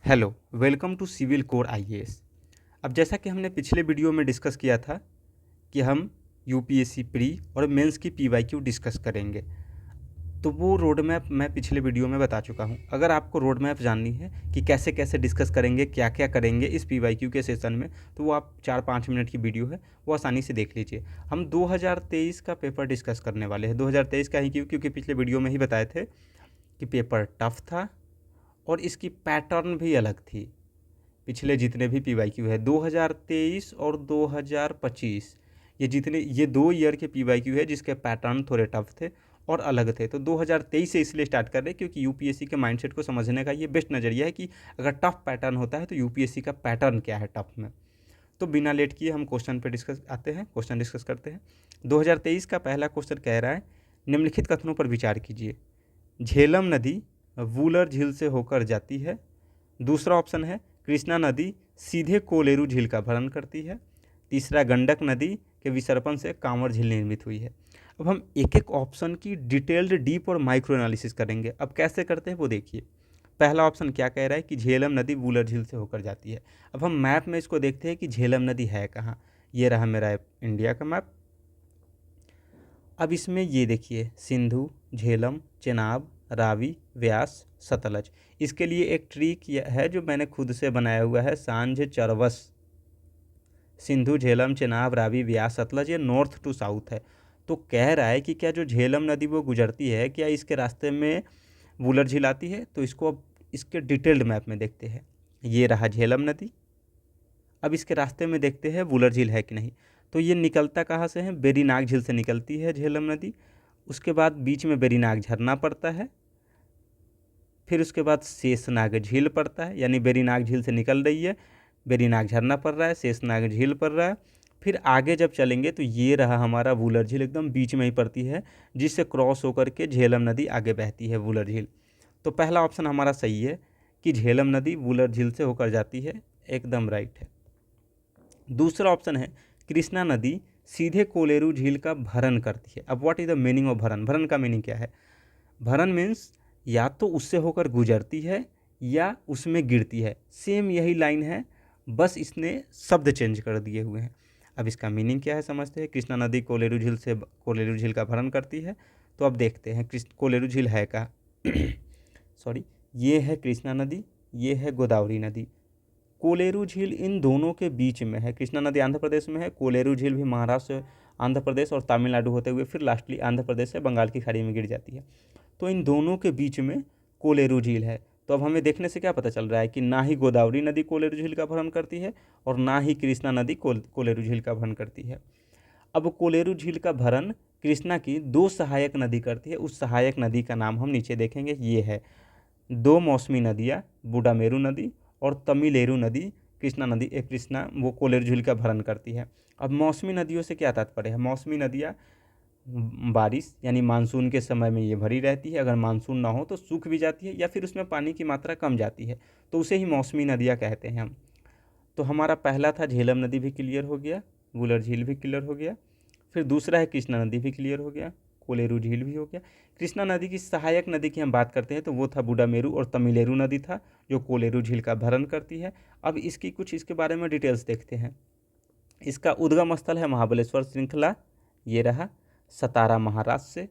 Hello, welcome to civil core IAS. अब जैसा कि हमने पिछले वीडियो में डिस्कस किया था कि हम यूपीएससी प्री और मेंस की पीवाईक्यू डिस्कस करेंगे, तो वो रोड मैप मैं पिछले वीडियो में बता चुका हूँ। अगर आपको रोड मैप जाननी है कि कैसे कैसे डिस्कस करेंगे, क्या क्या करेंगे इस पीवाईक्यू के सेशन में, तो वो आप 4-5 मिनट की वीडियो है, वो आसानी से देख लीजिए। हम 2023 का पेपर डिस्कस करने वाले हैं। 2023 का ही क्योंकि पिछले वीडियो में ही बताए थे कि पेपर टफ था और इसकी पैटर्न भी अलग थी। पिछले जितने भी पीवाईक्यू है 2023 और 2025, ये 2 ईयर के पीवाईक्यू है जिसके पैटर्न थोड़े टफ थे और अलग थे। तो 2023 से इसलिए स्टार्ट कर रहे हैं क्योंकि यूपीएससी के माइंडसेट को समझने का ये बेस्ट नज़रिया है कि अगर टफ पैटर्न होता है तो यूपीएससी का पैटर्न क्या है टफ में। तो बिना लेट किए हम क्वेश्चन पे क्वेश्चन डिस्कस करते हैं। 2023 का पहला क्वेश्चन कह रहा है, निम्नलिखित कथनों पर विचार कीजिए। झेलम नदी वूलर झील से होकर जाती है। दूसरा ऑप्शन है कृष्णा नदी सीधे कोलेरू झील का भरण करती है। तीसरा, गंडक नदी के विसर्पण से कांवर झील निर्मित हुई है। अब हम एक एक ऑप्शन की डिटेल्ड डीप और माइक्रो एनालिसिस करेंगे। अब कैसे करते हैं वो देखिए। पहला ऑप्शन क्या कह रहा है कि झेलम नदी वूलर झील से होकर जाती है। अब हम मैप में इसको देखते हैं कि झेलम नदी है कहाँ। ये रहा मेरा इंडिया का मैप। अब इसमें ये देखिए, सिंधु, झेलम, चेनाब, रावी, व्यास, सतलज। इसके लिए एक ट्रिक है जो मैंने खुद से बनाया हुआ है, सांझ चरवस। सिंधु, झेलम, चेनाब, रावी, व्यास, सतलज, ये नॉर्थ टू साउथ है। तो कह रहा है कि क्या जो झेलम नदी वो गुजरती है, क्या इसके रास्ते में वुलर झील आती है। तो इसको अब इसके डिटेल्ड मैप में देखते हैं। ये रहा झेलम नदी। अब इसके रास्ते में देखते हैं वुलर झील है कि नहीं। तो ये निकलता कहाँ से है, बेरीनाग झील से निकलती है झेलम नदी। उसके बाद बीच में बेरीनाग झरना पड़ता है। फिर उसके बाद शेषनाग झील पड़ता है, यानी बेरीनाग झील से निकल रही है, बेरीनाग झरना पड़ रहा है, शेषनाग झील पड़ रहा है। फिर आगे जब चलेंगे तो ये रहा हमारा वुलर झील, एकदम बीच में ही पड़ती है, जिससे क्रॉस होकर के झेलम नदी आगे बहती है वुलर झील। तो पहला ऑप्शन हमारा सही है कि झेलम नदी वुलर झील से होकर जाती है, एकदम राइट है। दूसरा ऑप्शन है कृष्णा नदी सीधे कोलेरू झील का भरण करती है। अब what is the meaning of भरण? भरण का मीनिंग क्या है? भरण मीन्स या तो उससे होकर गुजरती है या उसमें गिरती है। सेम यही लाइन है, बस इसने शब्द चेंज कर दिए हुए हैं। अब इसका मीनिंग क्या है समझते हैं। कृष्णा नदी कोलेरू झील का भरण करती है। तो अब देखते हैं कोलेरू झील है का सॉरी, ये है कृष्णा नदी, ये है गोदावरी नदी। कोलेरू झील इन दोनों के बीच में है। कृष्णा नदी आंध्र प्रदेश में है, कोलेरू झील भी महाराष्ट्र, आंध्र प्रदेश और तमिलनाडु होते हुए फिर लास्टली आंध्र प्रदेश से बंगाल की खाड़ी में गिर जाती है। तो इन दोनों के बीच में कोलेरू झील है। तो अब हमें देखने से क्या पता चल रहा है कि ना ही गोदावरी नदी कोलेरू झील का भरण करती है और ना ही कृष्णा नदी कोलेरू झील का भरण करती है। अब कोलेरू झील का भरण कृष्णा की 2 सहायक नदी करती है। उस सहायक नदी का नाम हम नीचे देखेंगे। ये है 2 मौसमी नदियाँ, बुडामेरू नदी और तमिलेरू नदी। कृष्णा वो कोलेरू झील का भरण करती है। अब मौसमी नदियों से क्या तात्पर्य है? मौसमी नदियाँ बारिश यानी मानसून के समय में ये भरी रहती है। अगर मानसून ना हो तो सूख भी जाती है या फिर उसमें पानी की मात्रा कम जाती है, तो उसे ही मौसमी नदियाँ कहते हैं हम। तो हमारा पहला था झेलम नदी भी क्लियर हो गया, वुलर झील भी क्लियर हो गया। फिर दूसरा है कृष्णा नदी भी क्लियर हो गया, कोलेरू झील भी हो गया। कृष्णा नदी की सहायक नदी की हम बात करते हैं तो वो था बुडामेरू और तमिलेरू नदी था, जो कोलेरू झील का भरण करती है। अब इसके बारे में डिटेल्स देखते हैं। इसका उद्गम स्थल है महाबलेश्वर श्रृंखला, ये रहा सतारा महाराष्ट्र से।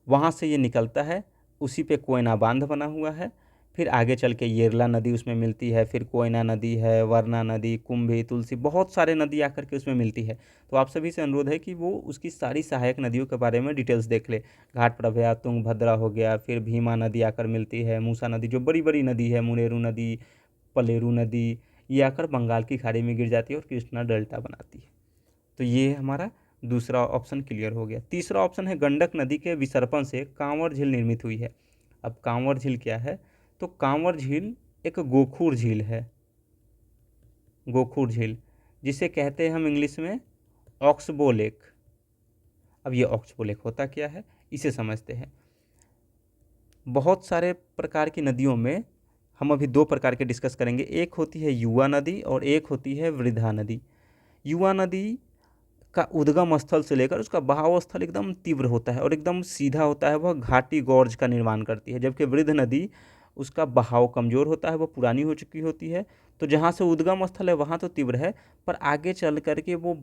वहाँ से ये निकलता है, उसी पे कोयना बांध बना हुआ है। फिर आगे चल के येरला नदी उसमें मिलती है, फिर कोयना नदी है, वरना नदी, कुंभी, तुलसी, बहुत सारे नदी आकर के उसमें मिलती है। तो आप सभी से अनुरोध है कि वो उसकी सारी सहायक नदियों के बारे में डिटेल्स देख ले। घाट प्रभया, तुंगभद्रा हो गया, फिर भीमा नदी आकर मिलती है, मूसा नदी जो बड़ी बड़ी नदी है, मुनेरू नदी, पलेरू नदी, ये आकर बंगाल की खाड़ी में गिर जाती है और कृष्णा डेल्टा बनाती है। तो ये हमारा दूसरा ऑप्शन क्लियर हो गया। तीसरा ऑप्शन है गंडक नदी के विसर्पण से कांवर झील निर्मित हुई है। अब कांवर झील क्या है? तो कांवर झील एक गोखूर झील है, गोखूर झील, जिसे कहते हैं हम इंग्लिश में ऑक्सबो लेक। अब ये ऑक्सबो लेक होता क्या है इसे समझते हैं। बहुत सारे प्रकार की नदियों में हम अभी 2 प्रकार के डिस्कस करेंगे। एक होती है युवा नदी और एक होती है वृद्धा नदी। युवा नदी का उद्गम स्थल से लेकर उसका बहाव स्थल एकदम तीव्र होता है और एकदम सीधा होता है, वह घाटी गॉर्ज का निर्माण करती है। जबकि वृद्ध नदी उसका बहाव कमज़ोर होता है, वो पुरानी हो चुकी होती है। तो जहाँ से उद्गम स्थल है वहाँ तो तीव्र है, पर आगे चल कर के वो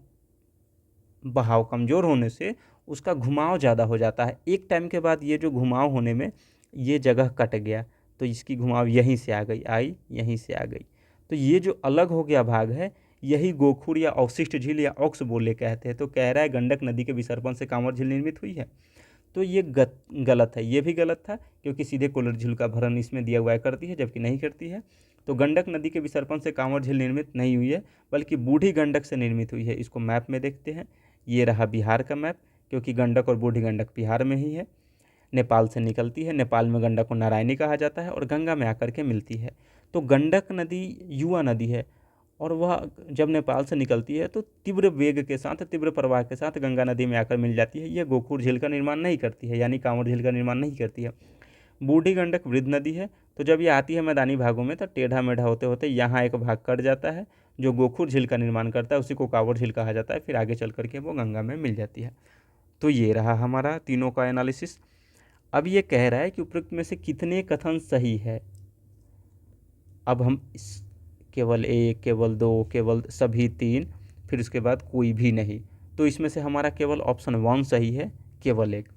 बहाव कमज़ोर होने से उसका घुमाव ज़्यादा हो जाता है। एक टाइम के बाद ये जो घुमाव होने में ये जगह कट गया, तो इसकी घुमाव यहीं से आ गई, आई यहीं से आ गई, तो ये जो अलग हो गया भाग है, यही गोखुर या अवशिष्ट झील या ऑक्स बोले कहते हैं। तो कह रहा है गंडक नदी के विसर्पण से कांवर झील निर्मित हुई है, तो ये गलत है। ये भी गलत था क्योंकि सीधे कोल्लर झील का भरण इसमें दिया हुआ है करती है, जबकि नहीं करती है। तो गंडक नदी के विसर्पण से कांवर झील निर्मित नहीं हुई है, बल्कि बूढ़ी गंडक से निर्मित हुई है। इसको मैप में देखते हैं, ये रहा बिहार का मैप, क्योंकि गंडक और बूढ़ी गंडक बिहार में ही है, नेपाल से निकलती है। नेपाल में गंडक को नारायणी कहा जाता है और गंगा में आकर के मिलती है। तो गंडक नदी युवा नदी है, और वह जब नेपाल से निकलती है तो तीव्र वेग के साथ, तीव्र प्रवाह के साथ गंगा नदी में आकर मिल जाती है। यह गोखुर झील का निर्माण नहीं करती है, यानी कांवर झील का निर्माण नहीं करती है। बूढ़ी गंडक वृद्ध नदी है, तो जब ये आती है मैदानी भागों में तो टेढ़ा मेढ़ा होते होते यहाँ एक भाग कट जाता है, जो गोखुर झील का निर्माण करता है, उसी को कांवर झील कहा जाता है। फिर आगे चल करके वो गंगा में मिल जाती है। तो ये रहा हमारा तीनों का एनालिसिस। अब ये कह रहा है कि उपरोक्त में से कितने कथन सही है। अब हम इस केवल एक, केवल दो, केवल सभी तीन, फिर उसके बाद कोई भी नहीं, तो इसमें से हमारा केवल ऑप्शन 1 सही है, केवल एक।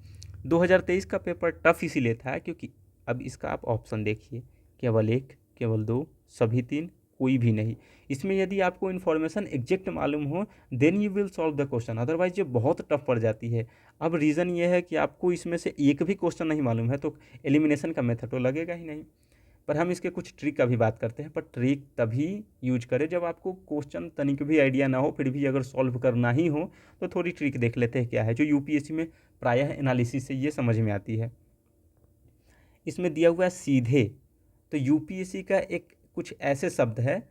2023 का पेपर टफ इसीलिए था क्योंकि अब इसका आप ऑप्शन देखिए, केवल एक, केवल दो, सभी तीन, कोई भी नहीं। इसमें यदि आपको इन्फॉर्मेशन एग्जैक्ट मालूम हो then you will solve the question, otherwise ये बहुत टफ पड़ जाती है। अब रीज़न ये है कि आपको इसमें से एक भी क्वेश्चन नहीं मालूम है तो एलिमिनेशन का मेथड तो लगेगा ही नहीं। पर हम इसके कुछ ट्रिक का भी बात करते हैं, पर ट्रिक तभी यूज करें जब आपको क्वेश्चन तनिक भी आइडिया ना हो, फिर भी अगर सॉल्व करना ही हो तो थोड़ी ट्रिक देख लेते हैं क्या है, जो यूपीएससी में प्रायः एनालिसिस से ये समझ में आती है। इसमें दिया हुआ है सीधे, तो यूपीएससी का एक कुछ ऐसे शब्द है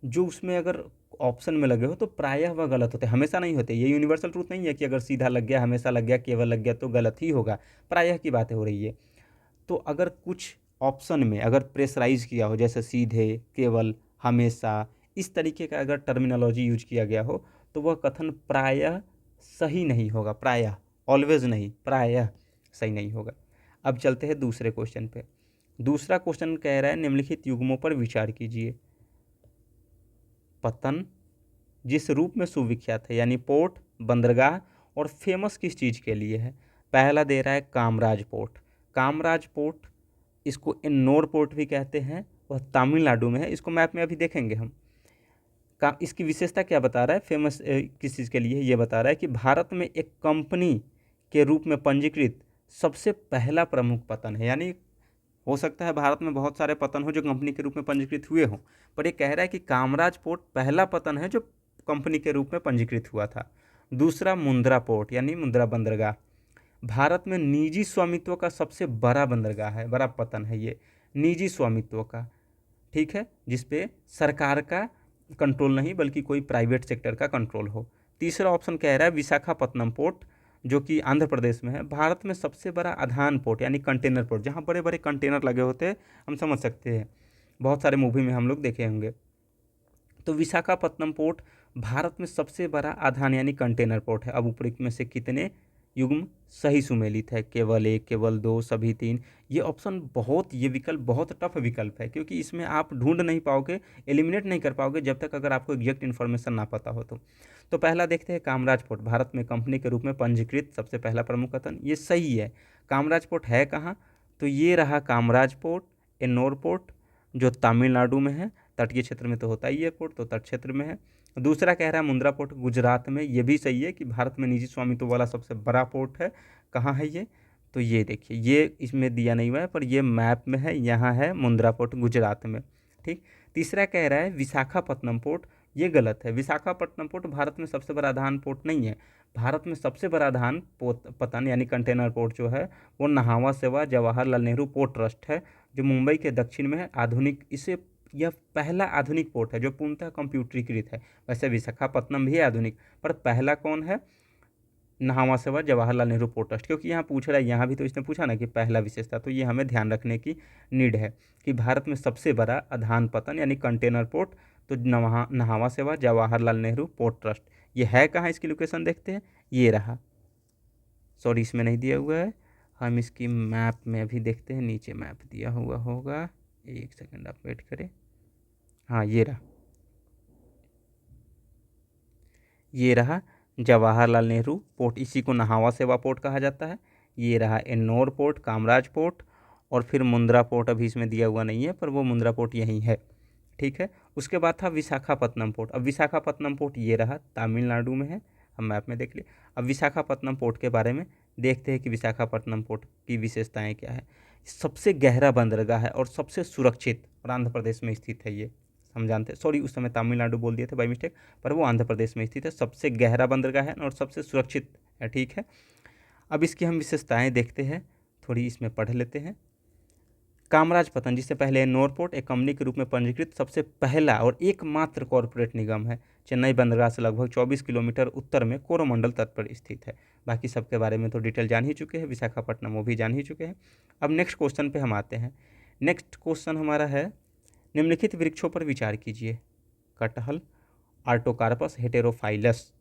जो उसमें अगर ऑप्शन में लगे हो तो प्रायः वह गलत होते हैं, हमेशा नहीं होते। ये यूनिवर्सल ट्रूथ नहीं है कि अगर सीधा लग गया, हमेशा लग गया, केवल लग गया तो गलत ही होगा, प्रायः की बातें हो रही है। तो अगर कुछ ऑप्शन में अगर प्रेशराइज किया हो, जैसे सीधे, केवल, हमेशा, इस तरीके का अगर टर्मिनोलॉजी यूज किया गया हो तो वह कथन प्रायः सही नहीं होगा। प्रायः, ऑलवेज नहीं, प्रायः सही नहीं होगा। अब चलते हैं दूसरे क्वेश्चन पे। दूसरा क्वेश्चन कह रहा है निम्नलिखित युग्मों पर विचार कीजिए। पतन जिस रूप में सुविख्यात है, यानी पोर्ट, बंदरगाह और फेमस किस चीज़ के लिए है। पहला दे रहा है कामराज पोर्ट। कामराज पोर्ट, इसको एन्नोर पोर्ट भी कहते हैं, वह तमिलनाडु में है। इसको मैप में अभी देखेंगे हम। इसकी विशेषता क्या बता रहा है, फेमस किस चीज़ के लिए, ये बता रहा है कि भारत में एक कंपनी के रूप में पंजीकृत सबसे पहला प्रमुख पतन है। यानी हो सकता है भारत में बहुत सारे पतन हो जो कंपनी के रूप में पंजीकृत हुए हों, पर ये कह रहा है कि कामराज पोर्ट पहला पतन है जो कंपनी के रूप में पंजीकृत हुआ था। दूसरा मुंद्रा पोर्ट यानी मुंद्रा बंदरगाह, भारत में निजी स्वामित्व का सबसे बड़ा बंदरगाह है, बड़ा पतन है ये निजी स्वामित्व का, ठीक है, जिसपे सरकार का कंट्रोल नहीं बल्कि कोई प्राइवेट सेक्टर का कंट्रोल हो। तीसरा ऑप्शन कह रहा है विशाखापत्तनम पोर्ट, जो कि आंध्र प्रदेश में है, भारत में सबसे बड़ा आधान पोर्ट यानी कंटेनर पोर्ट, जहाँ बड़े बड़े कंटेनर लगे होते हैं, हम समझ सकते हैं, बहुत सारे मूवी में हम लोग देखे होंगे। तो विशाखापत्तनम पोर्ट भारत में सबसे बड़ा आधान यानी कंटेनर पोर्ट है। अब उपरोक्त में से कितने युग्म सही सुमेलित है, केवल एक, केवल दो, सभी तीन। ये ऑप्शन बहुत, ये विकल्प बहुत टफ विकल्प है क्योंकि इसमें आप ढूंढ नहीं पाओगे, एलिमिनेट नहीं कर पाओगे जब तक अगर आपको एग्जैक्ट इन्फॉर्मेशन ना पता हो तो पहला देखते हैं कामराज पोर्ट, भारत में कंपनी के रूप में पंजीकृत सबसे पहला प्रमुख कथन, ये सही है। कामराज पोर्ट है कहाँ, तो ये रहा कामराज पोर्ट, एन्नोर पोर्ट, जो तमिलनाडु में है। तटीय क्षेत्र में तो होता ही है पोर्ट, तो तट क्षेत्र में है। दूसरा कह रहा है मुंद्रा पोर्ट गुजरात में, ये भी सही है कि भारत में निजी स्वामित्व वाला सबसे बड़ा पोर्ट है। कहाँ है ये, तो ये देखिए, ये इसमें दिया नहीं हुआ है पर ये मैप में है, यहाँ है मुंद्रा पोर्ट गुजरात में, ठीक। तीसरा कह रहा है विशाखापत्तनम पोर्ट, ये गलत है। विशाखापट्टनम पोर्ट भारत में सबसे बड़ा आधान पोर्ट नहीं है। भारत में सबसे बड़ा आधान पतन यानी कंटेनर पोर्ट जो है वो नहावा सेवा जवाहरलाल नेहरू पोर्ट ट्रस्ट है, जो मुंबई के दक्षिण में है। आधुनिक इसे यह पहला आधुनिक पोर्ट है जो पूर्णतः कंप्यूटरीकृत है। वैसे विशाखापत्तनम भी है आधुनिक, पर पहला कौन है, नहावा सेवा जवाहरलाल नेहरू पोर्ट ट्रस्ट। क्योंकि यहाँ पूछ रहा है, यहाँ भी तो इसने पूछा ना कि पहला विशेषता, तो ये हमें ध्यान रखने की नीड है कि भारत में सबसे बड़ा आधान पतन यानी कंटेनर पोर्ट तो नहावा सेवा जवाहरलाल नेहरू पोर्ट ट्रस्ट। ये है कहाँ, इसकी लोकेशन देखते हैं, ये रहा, सॉरी इसमें नहीं दिया हुआ है, हम इसकी मैप में अभी देखते हैं, नीचे मैप दिया हुआ होगा, एक सेकंड आप वेट करें। हाँ, ये रहा जवाहरलाल नेहरू पोर्ट, इसी को नहावा सेवा पोर्ट कहा जाता है। ये रहा एन्नौर पोर्ट, कामराज पोर्ट, और फिर मुंद्रा पोर्ट अभी इसमें दिया हुआ नहीं है, पर वो मुंद्रा पोर्ट यहीं है, ठीक है। उसके बाद था विशाखापत्तनम पोर्ट। अब विशाखापत्तनम पोर्ट ये रहा, तमिलनाडु में है, हम मैप में देख लिए। अब विशाखापत्तनम पोर्ट के बारे में देखते हैं कि विशाखापत्तनम पोर्ट की विशेषताएं क्या है। सबसे गहरा बंदरगाह है और सबसे सुरक्षित, और आंध्र प्रदेश में स्थित है ये, हम जानते हैं। सॉरी, उस समय तमिलनाडु बोल दिए थे बाई मिस्टेक, पर वो आंध्र प्रदेश में स्थित है। सबसे गहरा बंदरगाह है और सबसे सुरक्षित है, ठीक है। अब इसकी हम विशेषताएं देखते हैं, थोड़ी इसमें पढ़ लेते हैं। कामराजपत्तनम, जिससे पहले एन्नौर पोर्ट एक कंपनी के रूप में पंजीकृत सबसे पहला और एकमात्र कॉरपोरेट निगम है। चेन्नई बंदरगाह से लगभग 24 किलोमीटर उत्तर में कोरोमंडल तट पर स्थित है। बाकी सबके बारे में तो डिटेल जान ही चुके हैं, विशाखापट्टनम वो भी जान ही चुके हैं। अब नेक्स्ट क्वेश्चन पे हम आते हैं। नेक्स्ट क्वेश्चन हमारा है, निम्नलिखित वृक्षों पर विचार कीजिए। कटहल, आर्टोकार्पस हेटेरोफाइलस,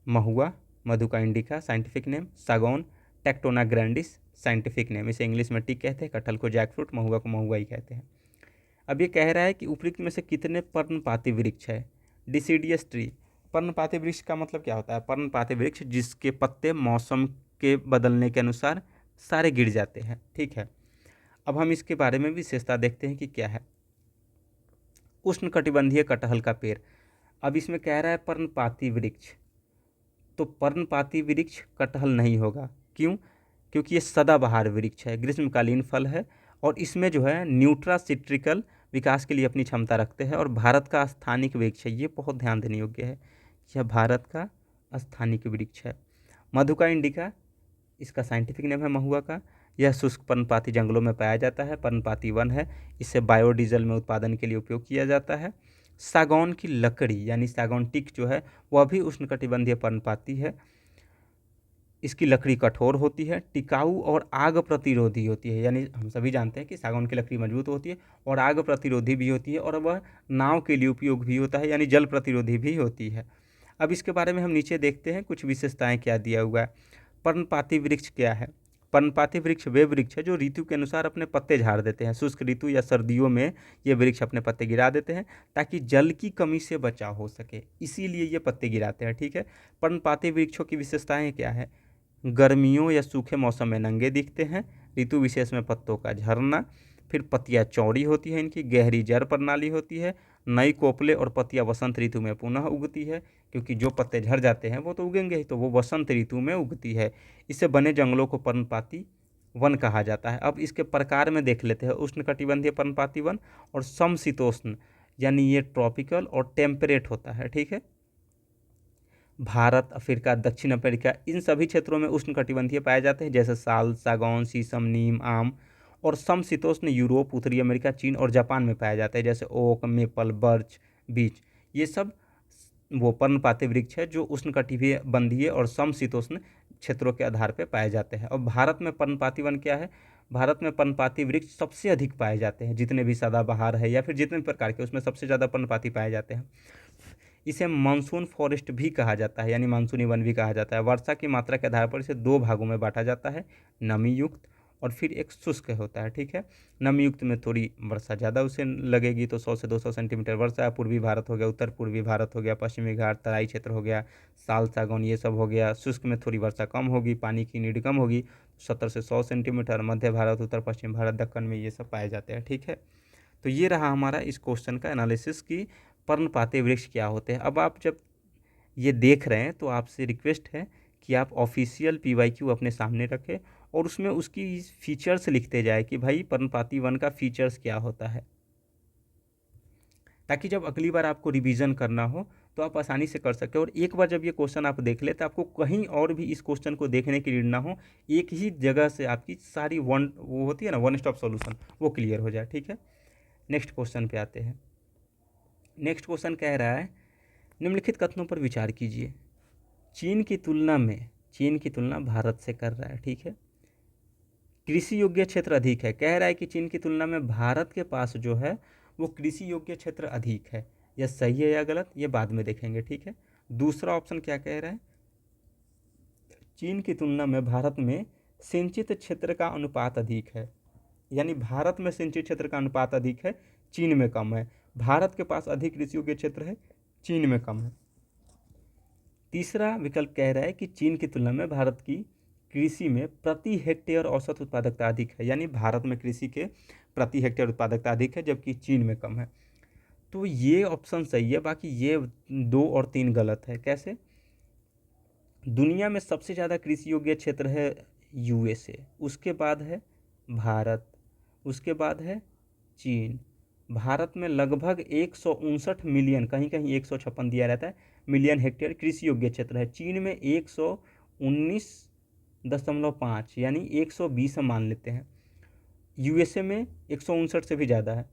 महुआ, मधुका इंडिका साइंटिफिक नेम, सागौन, टेक्टोना ग्रैंडिस साइंटिफिक नेम। इसे इंग्लिश में टिक कहते हैं, कटहल को जैकफ्रूट, महुआ को महुआ ही कहते हैं। अब ये कह रहा है कि उपयुक्त में से कितने पर्णपाती वृक्ष है। डिसीडियस ट्री, पर्णपाती वृक्ष का मतलब क्या होता है? पर्णपाती वृक्ष जिसके पत्ते मौसम के बदलने के अनुसार सारे गिर जाते हैं, ठीक है। अब हम इसके बारे में विशेषता देखते हैं कि क्या है। उष्णकटिबंधीय कटहल का पेड़। अब इसमें कह रहा है पर्णपाती वृक्ष, तो पर्णपाती वृक्ष कटहल नहीं होगा। क्यों? क्योंकि ये सदाबहार वृक्ष है, ग्रीष्मकालीन फल है, और इसमें जो है न्यूट्रासिट्रिकल विकास के लिए अपनी क्षमता रखते हैं, और भारत का स्थानिक वृक्ष है। ये बहुत ध्यान देने योग्य है, यह भारत का स्थानिक वृक्ष है। मधुका इंडिका, इसका साइंटिफिक नेम है महुआ का। यह शुष्क पर्णपाती जंगलों में पाया जाता है, पर्णपाती वन है। इसे बायोडीजल में उत्पादन के लिए उपयोग किया जाता है। सागौन की लकड़ी यानी सागौन टिक जो है वह भी उष्णकटिबंधीय पर्णपाती है। इसकी लकड़ी कठोर होती है, टिकाऊ और आग प्रतिरोधी होती है। यानी हम सभी जानते हैं कि सागौन की लकड़ी मजबूत होती है और आग प्रतिरोधी भी होती है, और वह नाव के लिए उपयोग भी होता है, यानी जल प्रतिरोधी भी होती है। अब इसके बारे में हम नीचे देखते हैं कुछ विशेषताएं क्या दिया हुआ है। पर्णपाती वृक्ष क्या है? पर्णपाती वृक्ष वे वृक्ष है जो ऋतु के अनुसार अपने पत्ते झाड़ देते हैं। शुष्क ऋतु या सर्दियों में ये वृक्ष अपने पत्ते गिरा देते हैं ताकि जल की कमी से बचाव हो सके, इसीलिए ये पत्ते गिराते हैं, ठीक है। पर्णपाती वृक्षों की विशेषताएं क्या है? गर्मियों या सूखे मौसम में नंगे दिखते हैं, ऋतु विशेष में पत्तों का झरना, फिर पत्तियां चौड़ी होती हैं, इनकी गहरी जड़ प्रणाली होती है, नई कोपले और पत्तियां वसंत ऋतु में पुनः उगती है, क्योंकि जो पत्ते झड़ जाते हैं वो तो उगेंगे ही, तो वो वसंत ऋतु में उगती है। इससे बने जंगलों को पर्णपाती वन कहा जाता है। अब इसके प्रकार में देख लेते हैं, उष्णकटिबंधीय पर्णपाती वन और समशीतोष्ण, यानी ये ट्रॉपिकल और टेम्परेट होता है, ठीक है। भारत, अफ्रीका, दक्षिण अमेरिका, इन सभी क्षेत्रों में उष्णकटिबंधीय पाए जाते हैं, जैसे साल, सागौन, शीशम, नीम, आम। और समशीतोष्ण यूरोप, उत्तरी अमेरिका, चीन और जापान में पाए जाते हैं, जैसे ओक, मेपल, बर्च, बीच। ये सब वो पर्णपाती वृक्ष है जो उष्णकटिबंधीय और समशीतोष्ण क्षेत्रों के आधार पर पाए जाते हैं। और भारत में पर्णपाती वन क्या है? भारत में पर्णपाती वृक्ष सबसे अधिक पाए जाते हैं, जितने भी सदाबहार है या फिर जितने भी प्रकार के, उसमें सबसे ज़्यादा पर्णपाती पाए जाते हैं। इसे मानसून फॉरेस्ट भी कहा जाता है, यानी मानसूनी वन भी कहा जाता है। वर्षा की मात्रा के आधार पर इसे दो भागों में बांटा जाता है, नमी युक्त और फिर एक शुष्क होता है, ठीक है। नमी युक्त में थोड़ी वर्षा ज़्यादा उसे लगेगी, तो 100 से 200 सेंटीमीटर वर्षा है। पूर्वी भारत हो गया, उत्तर पूर्वी भारत हो गया, पश्चिमी घाट, तराई क्षेत्र हो गया, साल, सागौन, ये सब हो गया। शुष्क में थोड़ी वर्षा कम होगी, पानी की नीड कम होगी, 70 से 100 सेंटीमीटर। मध्य भारत, उत्तर पश्चिम भारत, दक्कन में ये सब पाए जाते हैं, ठीक है। तो ये रहा हमारा इस क्वेश्चन का एनालिसिस कि पर्णपाती वृक्ष क्या होते हैं। अब आप जब ये देख रहे हैं तो आपसे रिक्वेस्ट है कि आप ऑफिशियल पीवाईक्यू अपने सामने रखें और उसमें उसकी फीचर्स लिखते जाए कि भाई पर्णपाती वन का फीचर्स क्या होता है, ताकि जब अगली बार आपको रिवीजन करना हो तो आप आसानी से कर सकें। और एक बार जब ये क्वेश्चन आप देख ले तो आपको कहीं और भी इस क्वेश्चन को देखने की नीड ना हो, एक ही जगह से आपकी सारी वो होती है ना, वन स्टॉप सॉल्यूशन, वो क्लियर हो जाए, ठीक है। नेक्स्ट क्वेश्चन पे आते हैं। नेक्स्ट क्वेश्चन कह रहा है, निम्नलिखित कथनों पर विचार कीजिए। चीन की तुलना भारत से कर रहा है, ठीक है। कृषि योग्य क्षेत्र अधिक है, कह रहा है कि चीन की तुलना में भारत के पास जो है वो कृषि योग्य क्षेत्र अधिक है। यह सही है या गलत, ये बाद में देखेंगे, ठीक है। दूसरा ऑप्शन क्या कह रहा है? चीन की तुलना में भारत में सिंचित क्षेत्र का अनुपात अधिक है। यानी भारत में सिंचित क्षेत्र का अनुपात अधिक है, चीन में कम है। भारत के पास अधिक कृषि योग्य क्षेत्र है, चीन में कम है। तीसरा विकल्प कह रहा है कि चीन की तुलना में भारत की कृषि में प्रति हेक्टेयर औसत उत्पादकता अधिक है, यानी भारत में कृषि के प्रति हेक्टेयर उत्पादकता अधिक है जबकि चीन में कम है। तो ये ऑप्शन सही है, बाकी ये 2 और 3 गलत है। कैसे? दुनिया में सबसे ज़्यादा कृषि योग्य क्षेत्र है यूएसए, उसके बाद है भारत, उसके बाद है चीन। भारत में लगभग 159 मिलियन, कहीं कहीं 156 दिया रहता है, मिलियन हेक्टेयर कृषि योग्य क्षेत्र है। चीन में 119.5 यानी 120 हम मान लेते हैं। यूएसए में 159 से भी ज़्यादा है।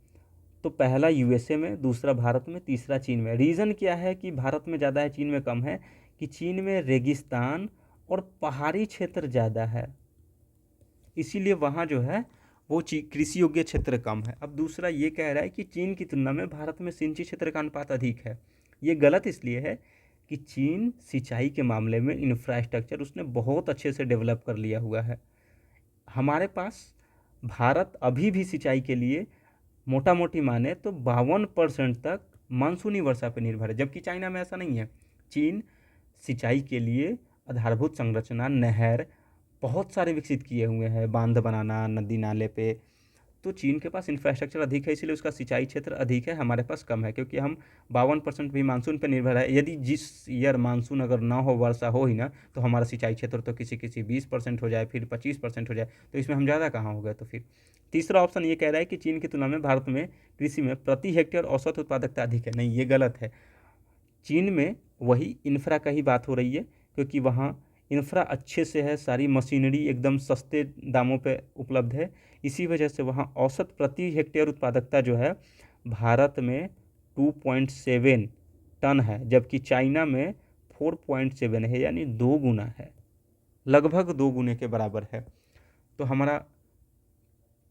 तो पहला यूएसए में, दूसरा भारत में, तीसरा चीन में। रीज़न क्या है कि भारत में ज़्यादा है चीन में कम है? कि चीन में रेगिस्तान और पहाड़ी क्षेत्र ज़्यादा है, इसीलिए वहाँ जो है वो कृषि योग्य क्षेत्र कम है। अब दूसरा ये कह रहा है कि चीन की तुलना में भारत में सिंचित क्षेत्र का अनुपात अधिक है। ये गलत इसलिए है कि चीन सिंचाई के मामले में इंफ्रास्ट्रक्चर उसने बहुत अच्छे से डेवलप कर लिया हुआ है। हमारे पास भारत अभी भी सिंचाई के लिए मोटा मोटी माने तो 52% तक मानसूनी वर्षा पर निर्भर है, जबकि चाइना में ऐसा नहीं है। चीन सिंचाई के लिए आधारभूत संरचना, नहर बहुत सारे विकसित किए हुए हैं, बांध बनाना नदी नाले पे। तो चीन के पास इंफ्रास्ट्रक्चर अधिक है, इसलिए उसका सिंचाई क्षेत्र अधिक है, हमारे पास कम है, क्योंकि हम 52% भी मानसून पर निर्भर है। यदि जिस ईयर मानसून अगर ना हो, वर्षा हो ही ना, तो हमारा सिंचाई क्षेत्र तो किसी 20% हो जाए, फिर 25% हो जाए, तो इसमें हम ज़्यादा कहाँ हो गए। तो फिर तीसरा ऑप्शन ये कह रहा है कि चीन की तुलना में भारत में कृषि में प्रति हेक्टेयर औसत उत्पादकता अधिक है। नहीं, ये गलत है। चीन में वही इंफ्रा का ही बात हो रही है, क्योंकि वहाँ इंफ्रा अच्छे से है, सारी मशीनरी एकदम सस्ते दामों पे उपलब्ध है, इसी वजह से वहाँ औसत प्रति हेक्टेयर उत्पादकता जो है भारत में 2.7 टन है, जबकि चाइना में 4.7 है, यानी 2 गुना है, लगभग 2 गुने के बराबर है। तो हमारा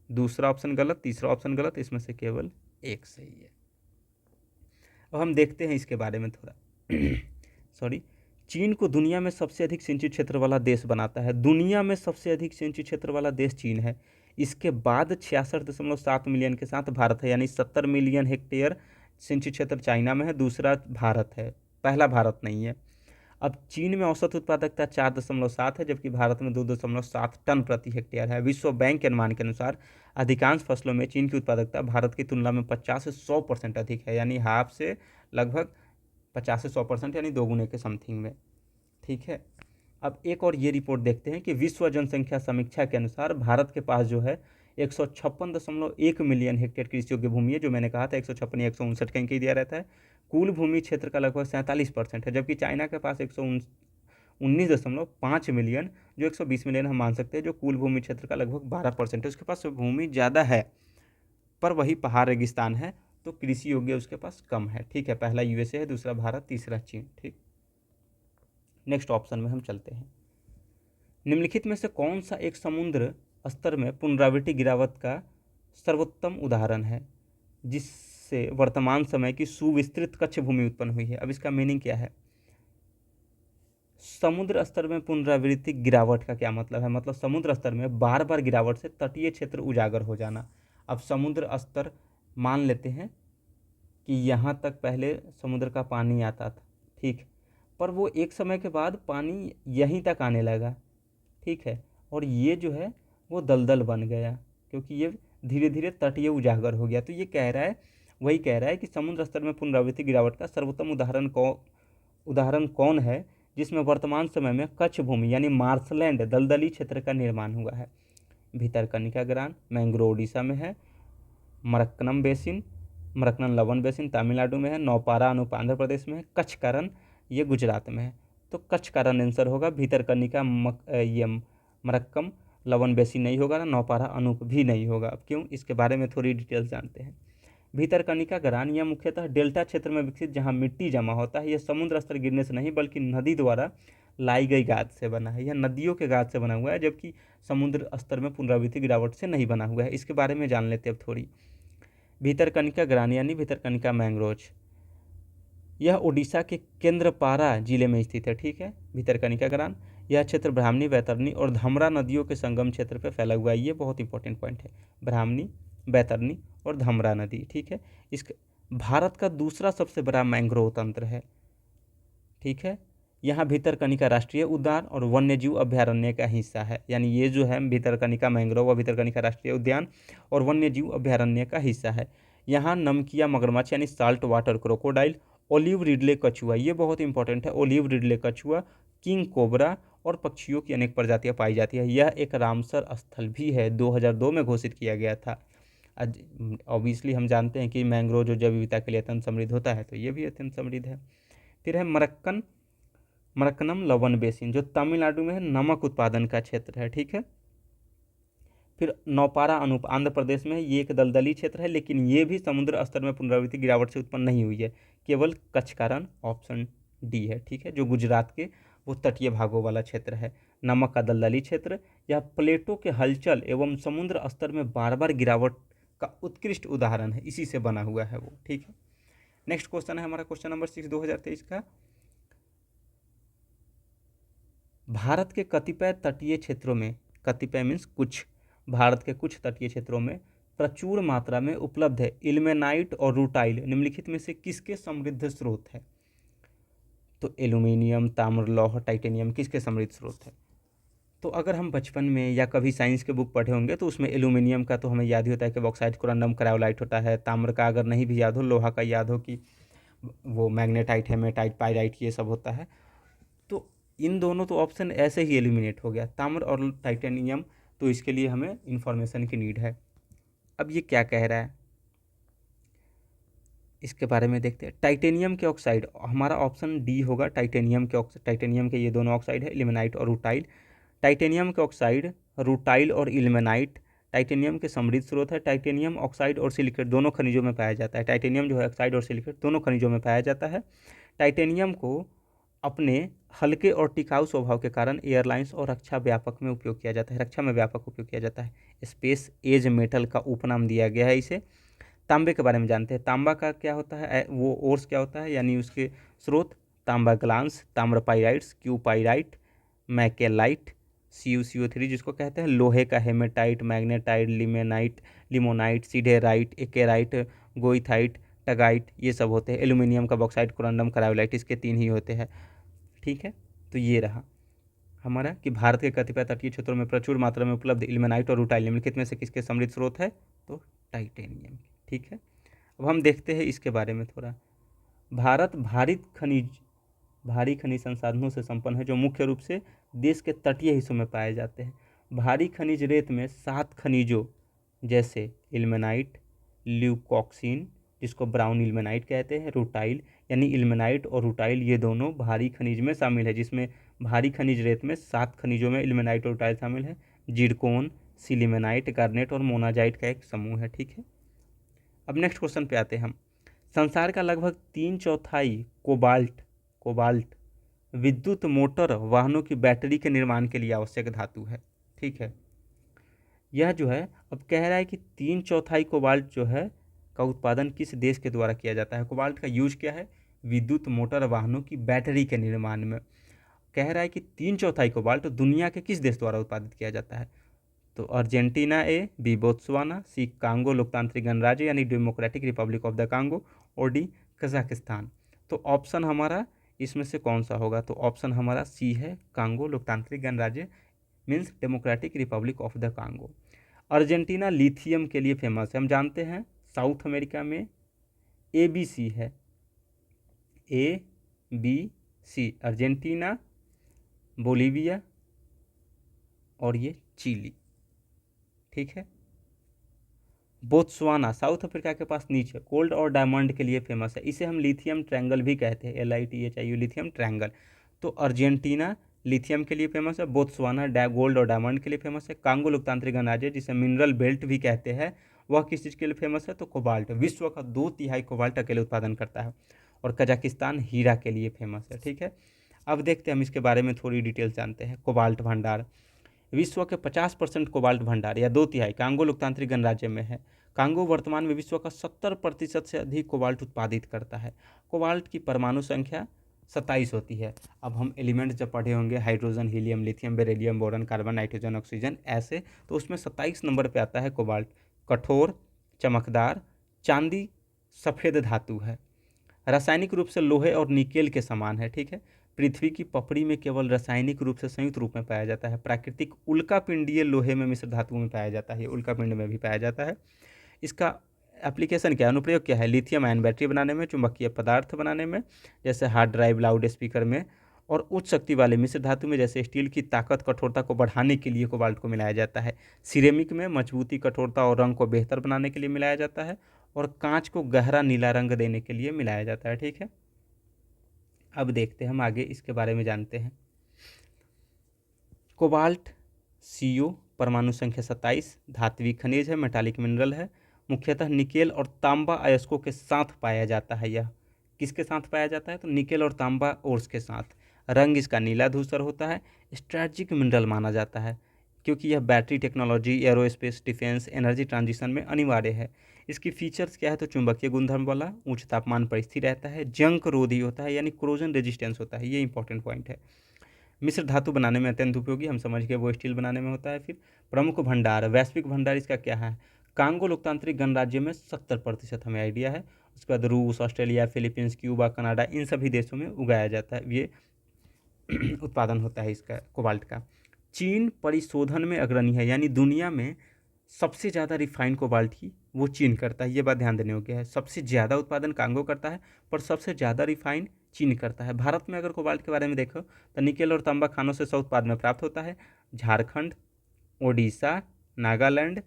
दूसरा ऑप्शन गलत, तीसरा ऑप्शन गलत, इसमें से केवल एक सही है। अब हम देखते हैं इसके बारे में थोड़ा सॉरी। चीन को दुनिया में सबसे अधिक सिंचित क्षेत्र वाला देश बनाता है। दुनिया में सबसे अधिक सिंचित क्षेत्र वाला देश चीन है। इसके बाद 66.7 मिलियन के साथ भारत है, यानी 70 मिलियन हेक्टेयर सिंचित क्षेत्र चाइना में है, दूसरा भारत है, पहला भारत नहीं है। अब चीन में औसत उत्पादकता 4.7 है, जबकि भारत में 2.7 टन प्रति हेक्टेयर है। विश्व बैंक के अनुमान के अनुसार अधिकांश फसलों में चीन की उत्पादकता भारत की तुलना में 50 से 100% अधिक है, यानी हाफ से लगभग 50 से 100%, यानी 2 गुने के समथिंग में। ठीक है। अब एक और ये रिपोर्ट देखते हैं कि विश्व जनसंख्या समीक्षा के अनुसार भारत के पास जो है 156.1 मिलियन हेक्टेयर कृषि योग्य भूमि है, जो मैंने कहा था 156 या 159 कहीं कहीं दिया रहता है। कुल भूमि क्षेत्र का लगभग 47% है, जबकि चाइना के पास 119.5 मिलियन, जो 120 मिलियन हम मान सकते हैं, जो कुल भूमि क्षेत्र का लगभग 12% है। उसके पास भूमि ज़्यादा है, पर वही पहाड़ रेगिस्तान है, तो कृषि योग्य उसके पास कम है। ठीक है, पहला यूएसए है, दूसरा भारत, तीसरा चीन। ठीक, नेक्स्ट ऑप्शन में हम चलते हैं। निम्नलिखित में से कौन सा एक समुद्र स्तर में पुनरावृत्ति गिरावट का सर्वोत्तम उदाहरण है जिससे वर्तमान समय की सुविस्तृत कच्छ भूमि उत्पन्न हुई है? अब इसका मीनिंग क्या है? समुद्र स्तर में पुनरावृत्ति गिरावट का क्या मतलब है? मतलब समुद्र स्तर में बार बार गिरावट से तटीय क्षेत्र उजागर हो जाना। अब समुद्र स्तर मान लेते हैं कि यहाँ तक पहले समुद्र का पानी आता था, ठीक, पर वो एक समय के बाद पानी यहीं तक आने लगा, ठीक है, और ये जो है वो दलदल बन गया, क्योंकि ये धीरे धीरे तटीय उजागर हो गया। तो ये कह रहा है, वही कह रहा है कि समुद्र स्तर में पुनरावृत्ति गिरावट का सर्वोत्तम उदाहरण कौन है जिसमें वर्तमान समय में कच्छ भूमि यानी मार्शलैंड दलदली क्षेत्र का निर्माण हुआ है? भितरकनिका ग्रान मैंग्रोव उड़ीसा में है, मरक्कनम लवन बेसिन तमिलनाडु में है, नौपारा अनूप आंध्र प्रदेश में है, कच्छ कारण ये गुजरात में है। तो कच्छ कारण आंसर होगा, भितरकनिका ये मरक्कम लवन बेसिन नहीं होगा, नौपारा अनूप भी नहीं होगा। अब क्यों, इसके बारे में थोड़ी डिटेल्स जानते हैं। भितरकनिका ग्रान यह मुख्यतः डेल्टा क्षेत्र में विकसित जहाँ मिट्टी जमा होता है। यह समुद्र स्तर गिरने से नहीं बल्कि नदी द्वारा लाई गई गाद से बना है। यह नदियों के गाद से बना हुआ है, जबकि समुद्र स्तर में पुनरावृत्ति गिरावट से नहीं बना हुआ है। इसके बारे में जान लेते हैं अब थोड़ी। भितरकनिका ग्रान यानी भितरकनिका मैंग्रोव, यह उड़ीसा के केंद्रपारा जिले में स्थित है। ठीक है, भितरकनिका ग्रान यह क्षेत्र ब्राह्मणी, बैतरणी और धमरा नदियों के संगम क्षेत्र पर फैला हुआ है। ये बहुत इंपॉर्टेंट पॉइंट है, ब्राह्मणी, बैतरणी और धमरा नदी। ठीक है, इसका भारत का दूसरा सबसे बड़ा मैंग्रोव तंत्र है। ठीक है, यहाँ भितरकनिका राष्ट्रीय उद्यान और वन्यजीव अभ्यारण्य का हिस्सा है। यानी ये जो है भितरकनिका मैंग्रोव व भितरकनिका राष्ट्रीय उद्यान और वन्यजीव अभ्यारण्य का हिस्सा है। यहाँ नमकीय मगरमच्छ यानी salt water crocodile, olive Ridley कछुआ, ये बहुत इंपॉर्टेंट है, ओलिव रिडले कछुआ, किंग कोबरा और पक्षियों की अनेक प्रजातियां पाई जाती है। यह एक रामसर स्थल भी है, 2002 में घोषित किया गया था। ऑब्वियसली हम जानते हैं कि मैंग्रोव जो जैव विविधता के लिए अत्यंत समृद्ध होता है, तो ये भी अत्यंत समृद्ध है। फिर है मरक्कनम लवन बेसिन, जो तमिलनाडु में है, नमक उत्पादन का क्षेत्र है। ठीक है, फिर नौपारा अनूप आंध्र प्रदेश में है। ये एक दलदली क्षेत्र है, लेकिन ये भी समुद्र स्तर में पुनरावृत्ति गिरावट से उत्पन्न नहीं हुई है, केवल कच्छ कारण, ऑप्शन डी है। ठीक है, जो गुजरात के वो तटीय भागों वाला क्षेत्र है। नमक का दलदली क्षेत्र यह प्लेटों के हलचल एवं समुद्र स्तर में बार बार गिरावट का उत्कृष्ट उदाहरण है, इसी से बना हुआ है वो। ठीक है, नेक्स्ट क्वेश्चन है हमारा क्वेश्चन नंबर 6 2023 का। भारत के कतिपय तटीय क्षेत्रों में, कतिपय मीन्स कुछ, भारत के कुछ तटीय क्षेत्रों में प्रचुर मात्रा में उपलब्ध है इल्मेनाइट और रूटाइल निम्नलिखित में से किसके समृद्ध स्रोत है? तो एल्यूमिनियम, ताम्र, लौह, टाइटेनियम किसके समृद्ध स्रोत है? तो अगर हम बचपन में या कभी साइंस के बुक पढ़े होंगे तो उसमें एल्यूमिनियम का तो हमें याद ही होता है कि बॉक्साइट कोरंडम क्रायोलाइट होता है। ताम्र का अगर नहीं भी याद हो, लोहा का याद हो कि वो मैग्नेटाइट, हेमेटाइट, पाइराइट, ये सब होता है। तो इन दोनों तो ऑप्शन ऐसे ही एलिमिनेट हो गया, ताम्र और टाइटेनियम। तो इसके लिए हमें इंफॉर्मेशन की नीड है। अब ये क्या कह रहा है इसके बारे में देखते हैं। टाइटेनियम के ऑक्साइड, हमारा ऑप्शन डी होगा। टाइटेनियम के ये दोनों ऑक्साइड है, इल्मेनाइट और रूटाइल। टाइटेनियम के ऑक्साइड, रूटाइल और इल्मेनाइट टाइटेनियम के समृद्ध स्रोत है। टाइटेनियम ऑक्साइड और सिलिकेट दोनों खनिजों में पाया जाता है। टाइटेनियम जो है ऑक्साइड और सिलिकेट दोनों खनिजों में पाया जाता है। टाइटेनियम को अपने हल्के और टिकाऊ स्वभाव के कारण एयरलाइंस और रक्षा में व्यापक उपयोग किया जाता है। स्पेस एज मेटल का उपनाम दिया गया है इसे। तांबे के बारे में जानते हैं। तांबा का क्या होता है, वो ओर्स क्या होता है, यानी उसके स्रोत तांबा ग्लांस, ताम्र पाइराइट्स, क्यू पाइराइट, मैकेलाइट, CuCO3 जिसको कहते हैं। लोहे का हेमेटाइट, मैग्नेटाइट, लिमोनाइट, सीडेराइट, एकेराइट, गोइथाइट, टगाइट, ये सब होते हैं। एल्यूमिनियम का बॉक्साइट, कोरंडम, क्रायोलाइट, इसके 3 ही होते हैं। ठीक है, तो ये रहा हमारा कि भारत के कतिपय तटीय क्षेत्रों में प्रचुर मात्रा में उपलब्ध इल्मेनाइट और रूटाइल निम्नलिखित में से किसके समृद्ध स्रोत है? तो टाइटेनियम। ठीक है, अब हम देखते हैं इसके बारे में थोड़ा। भारत भारी खनिज संसाधनों से संपन्न है, जो मुख्य रूप से देश के तटीय हिस्सों में पाए जाते हैं। भारी खनिज रेत में 7 खनिजों जैसे इल्मेनाइट, ल्यूकॉक्सिन जिसको ब्राउन इल्मेनाइट कहते हैं, रूटाइल यानी इल्मेनाइट और रूटाइल ये दोनों भारी खनिज में शामिल है, जिसमें भारी खनिज रेत में 7 खनिजों में इल्मेनाइट और रूटाइल शामिल है। जिरकोन, सिलिमेनाइट, गार्नेट और मोनाजाइट का एक समूह है। ठीक है, अब नेक्स्ट क्वेश्चन पे आते हैं हम। संसार का लगभग 3/4 कोबाल्ट विद्युत मोटर वाहनों की बैटरी के निर्माण के लिए आवश्यक धातु है। ठीक है, यह जो है अब कह रहा है कि 3/4 कोबाल्ट जो है का उत्पादन किस देश के द्वारा किया जाता है। कोबाल्ट का यूज क्या है? विद्युत मोटर वाहनों की बैटरी के निर्माण में। कह रहा है कि 3/4 कोबाल्ट दुनिया के किस देश द्वारा उत्पादित किया जाता है? तो अर्जेंटीना ए, बी बोत्सवाना, सी कांगो लोकतांत्रिक गणराज्य यानी democratic Republic of the Congo, और डी कजाकिस्तान। तो ऑप्शन हमारा इसमें से कौन सा होगा? तो ऑप्शन हमारा सी है, कांगो लोकतांत्रिक गणराज्य means democratic Republic of the Congo. Argentina lithium के लिए फेमस है, हम जानते हैं। साउथ अमेरिका में ABC है, ABC, अर्जेंटीना, बोलीविया और ये चिली। ठीक है, बोत्सवाना साउथ अफ्रीका के पास नीचे गोल्ड और डायमंड के लिए फेमस है, इसे हम लिथियम ट्रायंगल भी कहते हैं, LITHIU, लिथियम ट्रायंगल। तो अर्जेंटीना लिथियम के लिए फेमस है, बोत्सवाना गोल्ड और डायमंड के लिए फेमस है। कांगो लोकतांत्रिक गणराज्य जिसे मिनरल बेल्ट भी कहते हैं, वह किस चीज़ के लिए फेमस है? तो कोबाल्ट, विश्व का 2/3 कोबाल्ट अकेले उत्पादन करता है। और कजाकिस्तान हीरा के लिए फेमस है। ठीक है, अब देखते हैं हम इसके बारे में थोड़ी डिटेल्स जानते हैं। कोबाल्ट भंडार, विश्व के 50% कोबाल्ट भंडार या 2/3 कांगो लोकतांत्रिक गणराज्य में है। कांगो वर्तमान में विश्व का 70% से अधिक कोबाल्ट उत्पादित करता है। कोबाल्ट की परमाणु संख्या 27 होती है। अब हम एलिमेंट जब पढ़े होंगे hydrogen, helium, lithium, beryllium, boron, carbon, nitrogen, oxygen, ऐसे, तो उसमें 27 नंबर पे आता है कोबाल्ट। कठोर, चमकदार, चांदी, सफ़ेद धातु है। रासायनिक रूप से लोहे और निकेल के समान है, ठीक है। पृथ्वी की पपड़ी में केवल रासायनिक रूप से संयुक्त रूप में पाया जाता है। प्राकृतिक उल्कापिंडीय लोहे में मिश्र धातुओं में पाया जाता है, ये उल्कापिंड में भी पाया जाता है। इसका एप्लीकेशन क्या है, अनुप्रयोग क्या है? लिथियम आयन बैटरी बनाने में, चुंबकीय पदार्थ बनाने में जैसे हार्ड ड्राइव, लाउड स्पीकर में, और उच्च शक्ति वाले मिश्र धातु में जैसे स्टील की ताकत कठोरता को बढ़ाने के लिए कोबाल्ट को मिलाया जाता है। सिरेमिक में मजबूती, कठोरता और रंग को बेहतर बनाने के लिए मिलाया जाता है, और कांच को गहरा नीला रंग देने के लिए मिलाया जाता है, ठीक है। अब देखते हैं हम आगे इसके बारे में जानते हैं। कोबाल्ट CO, परमाणु संख्या 27, धात्विक खनिज है, मेटालिक मिनरल है। मुख्यतः निकेल और तांबा अयस्कों के साथ पाया जाता है। यह किसके साथ पाया जाता है? तो निकेल और तांबा ओर्स के साथ। रंग इसका नीला धूसर होता है। स्ट्रैटेजिक मिनरल माना जाता है क्योंकि यह battery technology, aerospace, defence, energy transition में अनिवार्य है। इसकी फीचर्स क्या है? तो चुंबकीय गुणधर्म वाला, उच्च तापमान पर स्थिर रहता है, जंग रोधी होता है यानी क्रोजन रेजिस्टेंस होता है, ये इंपॉर्टेंट पॉइंट है। मिश्र धातु बनाने में अत्यंत उपयोगी, हम समझ गए वो स्टील बनाने में होता है। फिर प्रमुख भंडार, वैश्विक भंडार इसका क्या है? कांगो लोकतांत्रिक गणराज्य में 70% हमें आइडिया है। उसके बाद रूस, ऑस्ट्रेलिया, फिलीपींस, क्यूबा, कनाडा, इन सभी देशों में उगाया जाता है, ये उत्पादन होता है इसका, कोबाल्ट का। चीन परिशोधन में अग्रणी है, यानी दुनिया में सबसे ज़्यादा रिफाइंड कोबाल्ट की वो चीन करता है, ये बात ध्यान देने योग्य है। सबसे ज़्यादा उत्पादन कांगो करता है, पर सबसे ज़्यादा रिफाइंड चीन करता है। भारत में अगर कोबाल्ट के बारे में देखो तो निकेल और तांबा खानों से उत्पाद में प्राप्त होता है। झारखंड, ओडिशा, नागालैंड।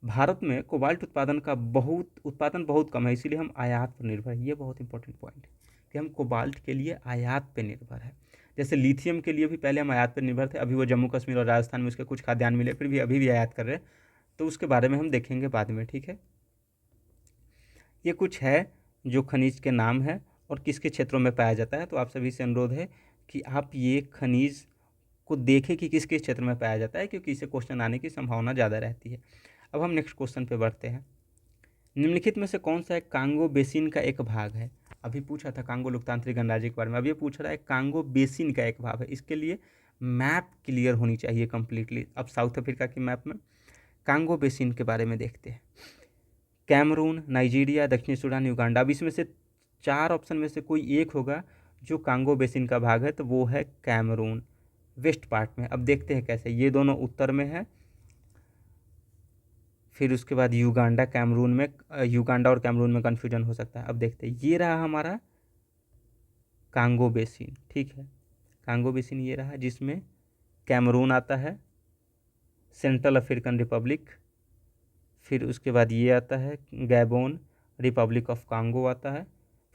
भारत में कोबाल्ट उत्पादन बहुत कम है, इसीलिए हम आयात पर निर्भर है। ये बहुत इंपॉर्टेंट पॉइंट है कि हम कोबाल्ट के लिए आयात पर निर्भर है। जैसे लिथियम के लिए भी पहले हम आयात पर निर्भर थे, अभी वो जम्मू कश्मीर और राजस्थान में उसके कुछ खाद्यान्न मिले, फिर भी अभी भी आयात कर रहे हैं, तो उसके बारे में हम देखेंगे बाद में, ठीक है। ये कुछ है जो खनिज के नाम है और किसके क्षेत्रों में पाया जाता है। तो आप सभी से अनुरोध है कि आप ये खनिज को देखें कि किस किस क्षेत्र में पाया जाता है, क्योंकि इसे क्वेश्चन आने की संभावना ज़्यादा रहती है। अब हम नेक्स्ट क्वेश्चन पे बढ़ते हैं। निम्नलिखित में से कौन सा एक कांगो बेसिन का एक भाग है? अभी पूछा था कांगो लोकतांत्रिक गणराज्य के बारे में, अब ये पूछ रहा है कांगो बेसिन का एक भाग है। इसके लिए मैप क्लियर होनी चाहिए कंप्लीटली। अब साउथ अफ्रीका की मैप में कांगो बेसिन के बारे में देखते हैं। कैमरून, नाइजीरिया, दक्षिणी सूडान, युगांडा। अब इसमें से 4 ऑप्शन में से कोई एक होगा जो कांगो बेसिन का भाग है, तो वो है कैमरून, वेस्ट पार्ट में। अब देखते हैं कैसे, ये दोनों उत्तर में है। फिर उसके बाद युगांडा, कैमरून में, युगांडा और कैमरून में कन्फ्यूजन हो सकता है। अब देखते हैं, ये रहा हमारा कांगो बेसिन, ठीक है। कांगो बेसिन ये रहा, जिसमें कैमरून आता है, सेंट्रल अफ्रीकन रिपब्लिक, फिर उसके बाद ये आता है गैबोन, रिपब्लिक ऑफ कांगो आता है,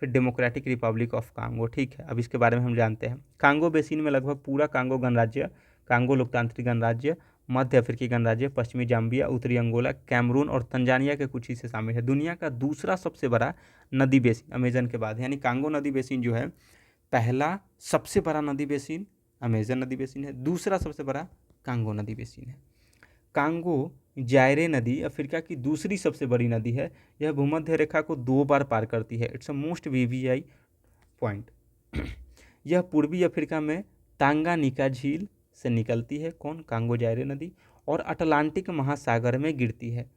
फिर डेमोक्रेटिक रिपब्लिक ऑफ कांगो, ठीक है। अब इसके बारे में हम जानते हैं। कांगो बेसिन में लगभग पूरा कांगो गणराज्य, कांगो लोकतांत्रिक गणराज्य, मध्य अफ्रीकी गणराज्य, पश्चिमी जाम्बिया, उत्तरी अंगोला, कैमरून और तंजानिया के कुछ हिस्से शामिल है। दुनिया का दूसरा सबसे बड़ा नदी बेसिन अमेजन के बाद, यानी कांगो नदी बेसिन जो है, पहला सबसे बड़ा नदी बेसिन अमेजन नदी बेसिन है, दूसरा सबसे बड़ा कांगो नदी बेसिन है। कांगो जायरे नदी अफ्रीका की दूसरी सबसे बड़ी नदी है। यह भूमध्य रेखा को 2 बार पार करती है। It's a most VVI point. यह पूर्वी अफ्रीका में टांगानिका झील से निकलती है, कौन? कांगो जायरे नदी, और अटलांटिक महासागर में गिरती है।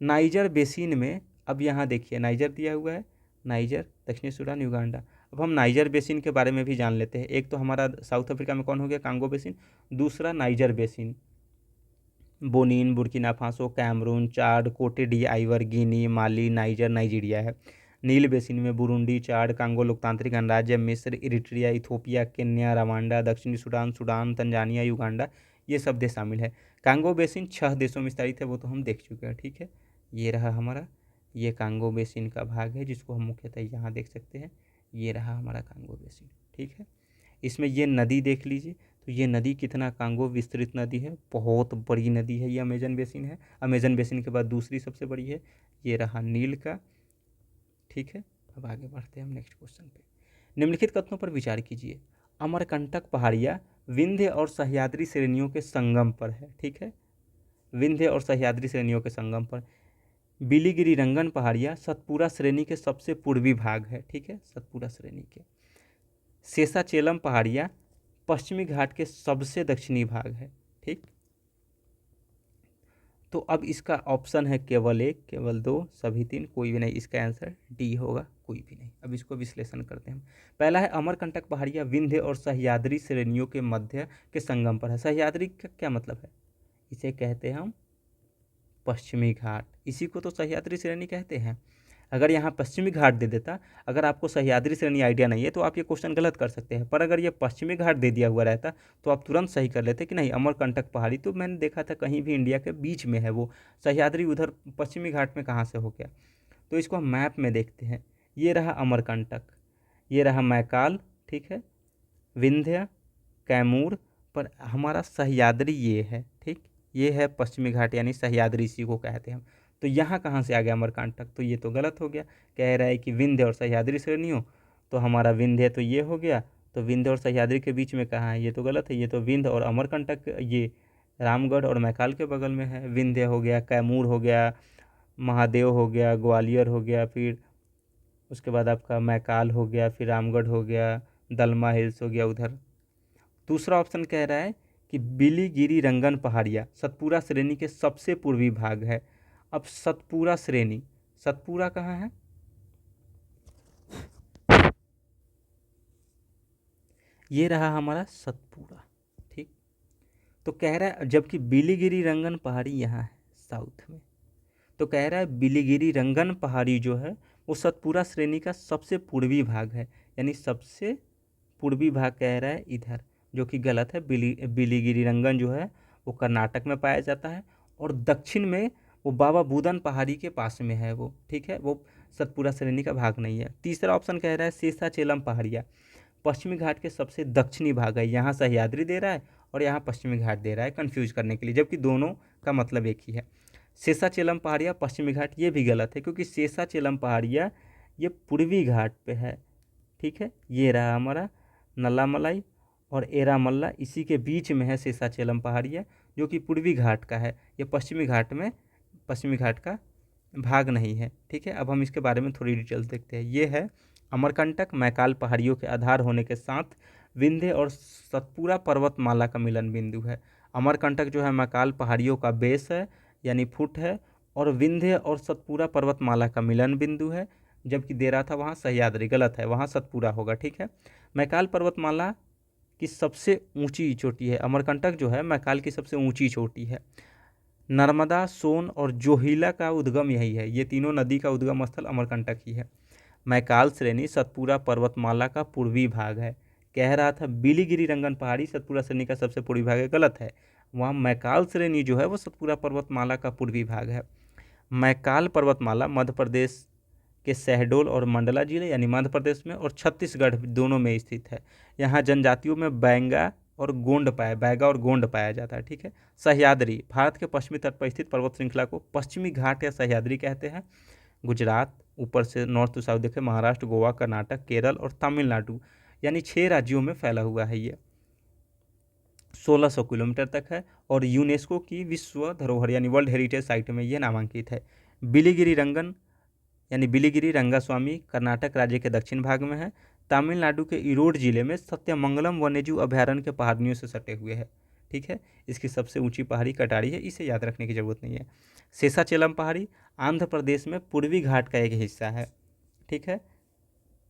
नाइजर बेसिन में, अब यहाँ देखिए नाइजर दिया हुआ है, नाइजर, दक्षिणी सूडान, युगांडा। अब हम नाइजर बेसिन के बारे में भी जान लेते हैं। एक तो हमारा साउथ अफ्रीका में कौन हो गया? Congo basin. दूसरा Niger basin, Benin, Burkina Faso, Cameroon, Chad, Cote d' Ivoire, Guinea, Mali, Niger, Nigeria है। नील बेसिन में बुरुंडी, चाड, कांगो लोकतांत्रिक गणराज्य, मिस्र, इरिट्रिया, इथोपिया, केन्या, रवांडा, दक्षिणी सूडान, सूडान, तंजानिया, युगांडा, ये सब देश शामिल है। कांगो बेसिन 6 देशों में विस्तारित है, वो तो हम देख चुके हैं, ठीक है। ये रहा हमारा, ये कांगो बेसिन का भाग है, जिसको हम मुख्यतः यहाँ देख सकते हैं। ये रहा हमारा कांगो बेसिन, ठीक है। इसमें ये नदी देख लीजिए, तो ये नदी कितना कांगो विस्तृत नदी है, बहुत बड़ी नदी है। ये अमेजन बेसिन है, अमेजन बेसिन के बाद दूसरी सबसे बड़ी है। ये रहा नील का, ठीक है। अब आगे बढ़ते हैं हम नेक्स्ट क्वेश्चन पे। निम्नलिखित कथनों पर विचार कीजिए। अमरकंटक पहाड़ियाँ विंध्य और सह्याद्री श्रेणियों के संगम पर है, ठीक है। विंध्य और सह्याद्री श्रेणियों के संगम पर। बिलीगिरी रंगन पहाड़ियाँ सतपुरा श्रेणी के सबसे पूर्वी भाग है, ठीक है, सतपुरा श्रेणी के। शेषाचेलम पहाड़ियाँ पश्चिमी घाट के सबसे दक्षिणी भाग है। ठीक, तो अब इसका ऑप्शन है केवल एक, केवल दो, सभी तीन, कोई भी नहीं। इसका आंसर डी होगा, कोई भी नहीं। अब इसको विश्लेषण करते हैं। पहला है अमरकंटक पहाड़ियाँ विंध्य और सह्याद्री श्रेणियों के मध्य के संगम पर है। सह्याद्री का क्या मतलब है? इसे कहते हैं हम पश्चिमी घाट, इसी को तो सह्याद्री श्रेणी कहते हैं। अगर यहाँ पश्चिमी घाट दे देता, अगर आपको सह्याद्री श्रेणी आइडिया नहीं है तो आप ये क्वेश्चन गलत कर सकते हैं, पर अगर ये पश्चिमी घाट दे दिया हुआ रहता तो आप तुरंत सही कर लेते कि नहीं अमरकंटक पहाड़ी तो मैंने देखा था कहीं भी इंडिया के बीच में है, वो सह्याद्री उधर पश्चिमी घाट में कहाँ से हो गया। तो इसको हम मैप में देखते हैं। ये रहा अमरकंटक, ये रहा मैकाल, ठीक है, विंध्य, कैमूर, पर हमारा सह्याद्री ये है। ठीक, ये है पश्चिमी घाट यानी सह्याद्री, इसी को कहते हैं हम। तो यहाँ कहाँ से आ गया अमरकंटक? तो ये तो गलत हो गया। कह रहा है कि विंध्य और सह्याद्री श्रेणियों, तो हमारा विंध्य तो ये हो गया, तो विंध्य और सह्याद्री के बीच में कहाँ है? ये तो गलत है। ये तो विंध्य और अमरकंटक, ये रामगढ़ और मैकाल के बगल में है। विंध्य हो गया, कैमूर हो गया, महादेव हो गया, ग्वालियर हो गया, फिर उसके बाद आपका मैकाल हो गया, फिर रामगढ़ हो गया, दलमा हिल्स हो गया उधर। दूसरा ऑप्शन कह रहा है कि बिलीगिरी रंगन पहाड़ियाँ सतपुरा श्रेणी के सबसे पूर्वी भाग है। अब सतपुरा श्रेणी, सतपुरा कहाँ है? ये रहा हमारा सतपुरा। ठीक, तो कह रहा है जबकि बिलीगिरी रंगन पहाड़ी यहाँ है साउथ में, तो कह रहा है बिलीगिरी रंगन पहाड़ी जो है वो सतपुरा श्रेणी का सबसे पूर्वी भाग है, यानी सबसे पूर्वी भाग कह रहा है इधर, जो कि गलत है। बिलीगिरी रंगन जो है वो कर्नाटक में पाया जाता है और दक्षिण में वो बाबा बूदन पहाड़ी के पास में है वो। ठीक है, वो सतपुरा श्रेणी का भाग नहीं है। तीसरा ऑप्शन कह रहा है शेषाचेलम पहाड़ियाँ पश्चिमी घाट के सबसे दक्षिणी भाग है। यहाँ सह्याद्री दे रहा है और यहाँ पश्चिमी घाट दे रहा है कंफ्यूज करने के लिए, जबकि दोनों का मतलब एक ही है। शेषाचेलम पहाड़ियाँ पश्चिमी घाट, ये भी गलत है क्योंकि शेषाचेलम पहाड़ियाँ ये पूर्वी घाट पे है। ठीक है, ये रहा हमारा नल्लामलाई और एरामल्ला, इसी के बीच में है शेषाचेलम पहाड़ियाँ, जो कि पूर्वी घाट का है। ये पश्चिमी घाट में, पश्चिमी घाट का भाग नहीं है। ठीक है, अब हम इसके बारे में थोड़ी डिटेल्स देखते हैं। ये है अमरकंटक मैकाल पहाड़ियों के आधार होने के साथ विंध्य और सतपुरा पर्वतमाला का मिलन बिंदु है। अमरकंटक जो है मैकाल पहाड़ियों का बेस है यानी फुट है, और विंध्य और सतपुरा पर्वतमाला का मिलन बिंदु है। जबकि दे रहा था वहाँ सह्याद्री, गलत है, वहाँ सतपुरा होगा। ठीक है, मैकाल पर्वतमाला की सबसे ऊंची चोटी है। अमरकंटक जो है मैकाल की सबसे ऊंची चोटी है। नर्मदा, सोन और जोहिला का उद्गम यही है। ये तीनों नदी का उद्गम स्थल अमरकंटक ही है। मैकाल श्रेणी सतपुरा पर्वतमाला का पूर्वी भाग है। कह रहा था बिलीगिरी रंगन पहाड़ी सतपुरा श्रेणी का सबसे पूर्वी भाग है, गलत है। वहाँ मैकाल श्रेणी जो है वो सतपुरा पर्वतमाला का पूर्वी भाग है। मैकाल पर्वतमाला मध्य प्रदेश के शहडोल और मंडला जिले यानी मध्य प्रदेश में और छत्तीसगढ़ दोनों में स्थित है। यहाँ जनजातियों में बैगा और गोंड पाया जाता है। ठीक है, सह्याद्री भारत के पश्चिमी तट पर स्थित पर्वत श्रृंखला को पश्चिमी घाट या सह्याद्री कहते हैं। गुजरात ऊपर से नॉर्थ टू साउथ देखें, महाराष्ट्र, गोवा, कर्नाटक, केरल और तमिलनाडु यानी 6 राज्यों में फैला हुआ है। ये 1600 किलोमीटर तक है और यूनेस्को की विश्व धरोहर यानी वर्ल्ड हेरिटेज साइट में ये नामांकित है। बिलीगिरी रंगन यानी बिलीगिरी रंगास्वामी कर्नाटक राज्य के दक्षिण भाग में है। तमिलनाडु के ईरोड जिले में सत्यमंगलम वन्यजीव अभयारण्य के पहाड़ियों से सटे हुए है। ठीक है, इसकी सबसे ऊंची पहाड़ी कटारी है, इसे याद रखने की जरूरत नहीं है। शेषाचेलम पहाड़ी आंध्र प्रदेश में पूर्वी घाट का एक हिस्सा है। ठीक है,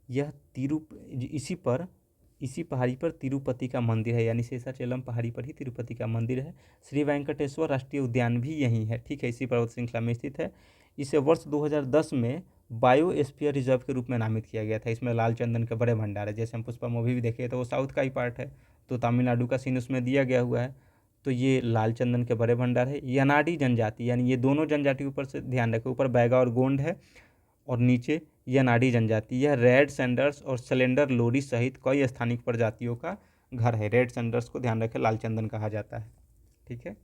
यह इसी पहाड़ी पर तिरुपति का मंदिर है, यानी शेषाचेलम पहाड़ी पर ही तिरुपति का मंदिर है। श्री वेंकटेश्वर राष्ट्रीय उद्यान भी यहीं है। ठीक है, इसी पर्वत श्रृंखला में स्थित है। इसे वर्ष 2010 में बायोस्फीयर रिजर्व के रूप में नामित किया गया था। इसमें लाल चंदन के बड़े भंडार है, जैसे हम पुष्पा मूवी भी देखे तो वो साउथ का ही पार्ट है, तो तमिलनाडु का सीन उसमें दिया गया हुआ है। तो ये लाल चंदन के बड़े भंडार है। यनाडी जनजाति यानी ये दोनों जनजाति ऊपर से ध्यान रखें, ऊपर बैगा और गोंड है और नीचे यनाडी जनजाति। यह रेड सैंडर्स और सिलेंडर लोरी सहित कई स्थानिक प्रजातियों का घर है। रेड सैंडर्स को ध्यान रखें, लाल चंदन कहा जाता है। ठीक है,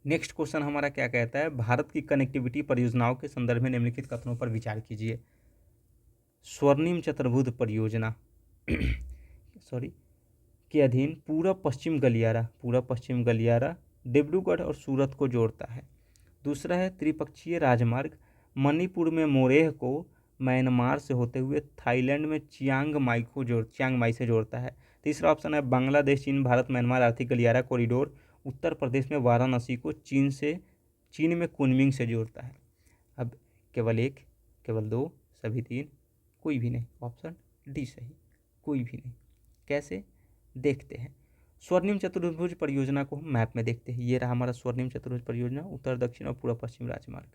नेक्स्ट क्वेश्चन हमारा क्या कहता है, भारत की कनेक्टिविटी परियोजनाओं के संदर्भ में निम्नलिखित कथनों पर विचार कीजिए। स्वर्णिम चतुर्भुज परियोजना के अधीन पूरा पश्चिम गलियारा डिब्रूगढ़ और सूरत को जोड़ता है। दूसरा है त्रिपक्षीय राजमार्ग मणिपुर में मोरेह को म्यांमार से होते हुए थाईलैंड में चियांग माई से जोड़ता है। तीसरा ऑप्शन है बांग्लादेश चीन भारत म्यांमार आर्थिक गलियारा कॉरिडोर उत्तर प्रदेश में वाराणसी को चीन में कुनमिंग से जोड़ता है। अब केवल एक, केवल दो, सभी तीन, कोई भी नहीं। ऑप्शन डी सही, कोई भी नहीं। कैसे देखते हैं। स्वर्णिम चतुर्भुज परियोजना को हम मैप में देखते हैं। ये रहा हमारा स्वर्णिम चतुर्भुज परियोजना, उत्तर दक्षिण और पूर्व पश्चिम राजमार्ग।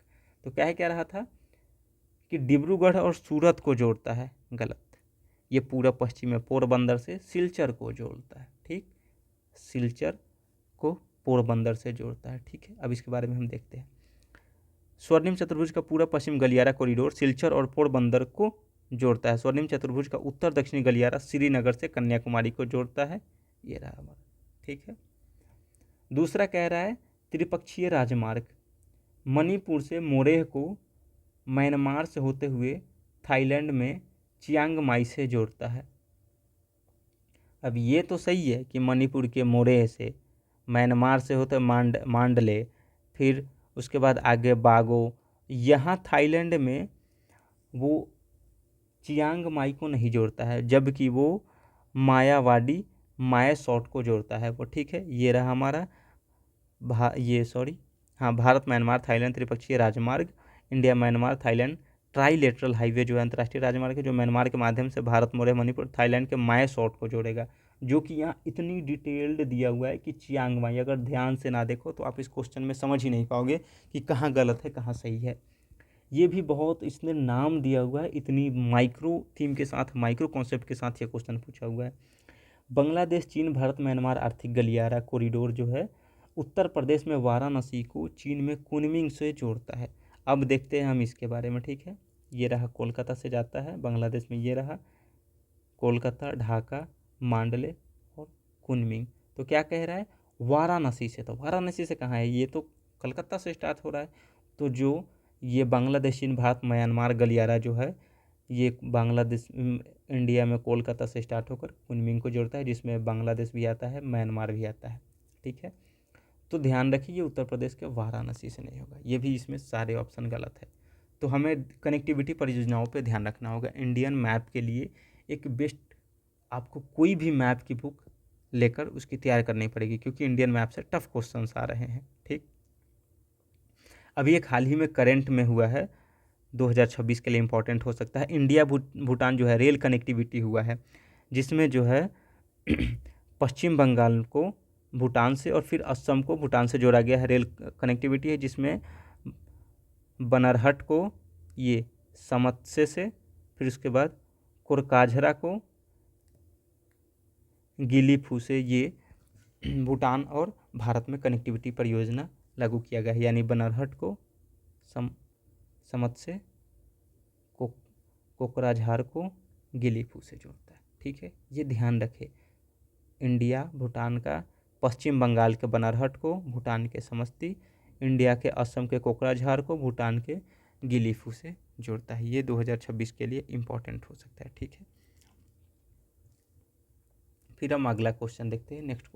तो क्या रहा था कि डिब्रूगढ़ और सूरत को जोड़ता है, गलत। ये पूर्व पश्चिम में पोरबंदर से सिलचर को जोड़ता है, ठीक, सिलचर को पोरबंदर से जोड़ता है, ठीक है। अब इसके बारे में हम देखते हैं। स्वर्णिम चतुर्भुज का पूर्व पश्चिम गलियारा कॉरिडोर सिलचर और पोरबंदर को जोड़ता है। स्वर्णिम चतुर्भुज का उत्तर दक्षिणी गलियारा श्रीनगर से कन्याकुमारी को जोड़ता है। ये रहा हमारा, ठीक है। दूसरा कह रहा है त्रिपक्षीय राजमार्ग मणिपुर से मोरेह को म्यांमार से होते हुए थाईलैंड में चियांग माई से जोड़ता है। अब ये तो सही है कि मणिपुर के मोरेह से, म्यांमार से होते मांडले, फिर उसके बाद आगे बागो, यहाँ थाईलैंड में वो चियांग माई को नहीं जोड़ता है, जबकि वो मायावाड़ी मायासॉट को जोड़ता है वो, ठीक है। ये रहा हमारा भारत म्यांमार थाईलैंड त्रिपक्षीय राजमार्ग, India Myanmar Thailand trilateral highway जो है अंतर्राष्ट्रीय राजमार्ग है, जो म्यांमार के माध्यम से भारत मोरेह मणिपुर थाईलैंड के मायासॉट को जोड़ेगा, जो कि यहाँ इतनी डिटेल्ड दिया हुआ है कि चियांग माई, अगर ध्यान से ना देखो तो आप इस क्वेश्चन में समझ ही नहीं पाओगे कि कहाँ गलत है कहाँ सही है। ये भी बहुत इसने नाम दिया हुआ है, इतनी माइक्रो थीम के साथ, माइक्रो कॉन्सेप्ट के साथ ये क्वेश्चन पूछा हुआ है। बांग्लादेश चीन भारत म्यांमार आर्थिक गलियारा कॉरिडोर जो है उत्तर प्रदेश में वाराणसी को चीन में कुनमिंग से जोड़ता है। अब देखते हैं हम इसके बारे में, ठीक है। ये रहा कोलकाता से जाता है बांग्लादेश में, ये रहा कोलकाता, ढाका, मांडले और कुनमिंग। तो क्या कह रहा है, वाराणसी से। तो वाराणसी से कहाँ है, ये तो कलकत्ता से स्टार्ट हो रहा है। तो जो ये बांग्लादेश चीन भारत म्यांमार गलियारा जो है, ये बांग्लादेश इंडिया में कोलकाता से स्टार्ट होकर कुनमिंग को जोड़ता है, जिसमें बांग्लादेश भी आता है, म्यांमार भी आता है, ठीक है। तो ध्यान रखिए, ये उत्तर प्रदेश के वाराणसी से नहीं होगा। ये भी इसमें सारे ऑप्शन गलत है। तो हमें कनेक्टिविटी परियोजनाओं पे ध्यान रखना होगा। इंडियन मैप के लिए एक बेस्ट, आपको कोई भी मैप की बुक लेकर उसकी तैयार करनी पड़ेगी, क्योंकि इंडियन मैप से टफ क्वेश्चंस आ रहे हैं, ठीक। अभी एक हाल ही में करंट में हुआ है, 2026 के लिए इम्पोर्टेंट हो सकता है। इंडिया भूटान जो है रेल कनेक्टिविटी हुआ है, जिसमें जो है पश्चिम बंगाल को भूटान से और फिर असम को भूटान से जोड़ा गया है। रेल कनेक्टिविटी है जिसमें बनरहट को ये समत्से से, फिर उसके बाद कोरकाझरा को गिलीफू से, ये भूटान और भारत में कनेक्टिविटी परियोजना लागू किया गया है। यानी बनरहट को समत्से को कोकराझार को गिलीफू से जोड़ता है, ठीक है। ये ध्यान रखें, इंडिया भूटान का पश्चिम बंगाल के बनरहट को भूटान के समस्ती, इंडिया के असम के कोकराझार को भूटान के गिलीफू से जोड़ता है। ये 2026 के लिए इम्पोर्टेंट हो सकता है, ठीक है। फिर हम अगला क्वेश्चन देखते हैं। नेक्स्ट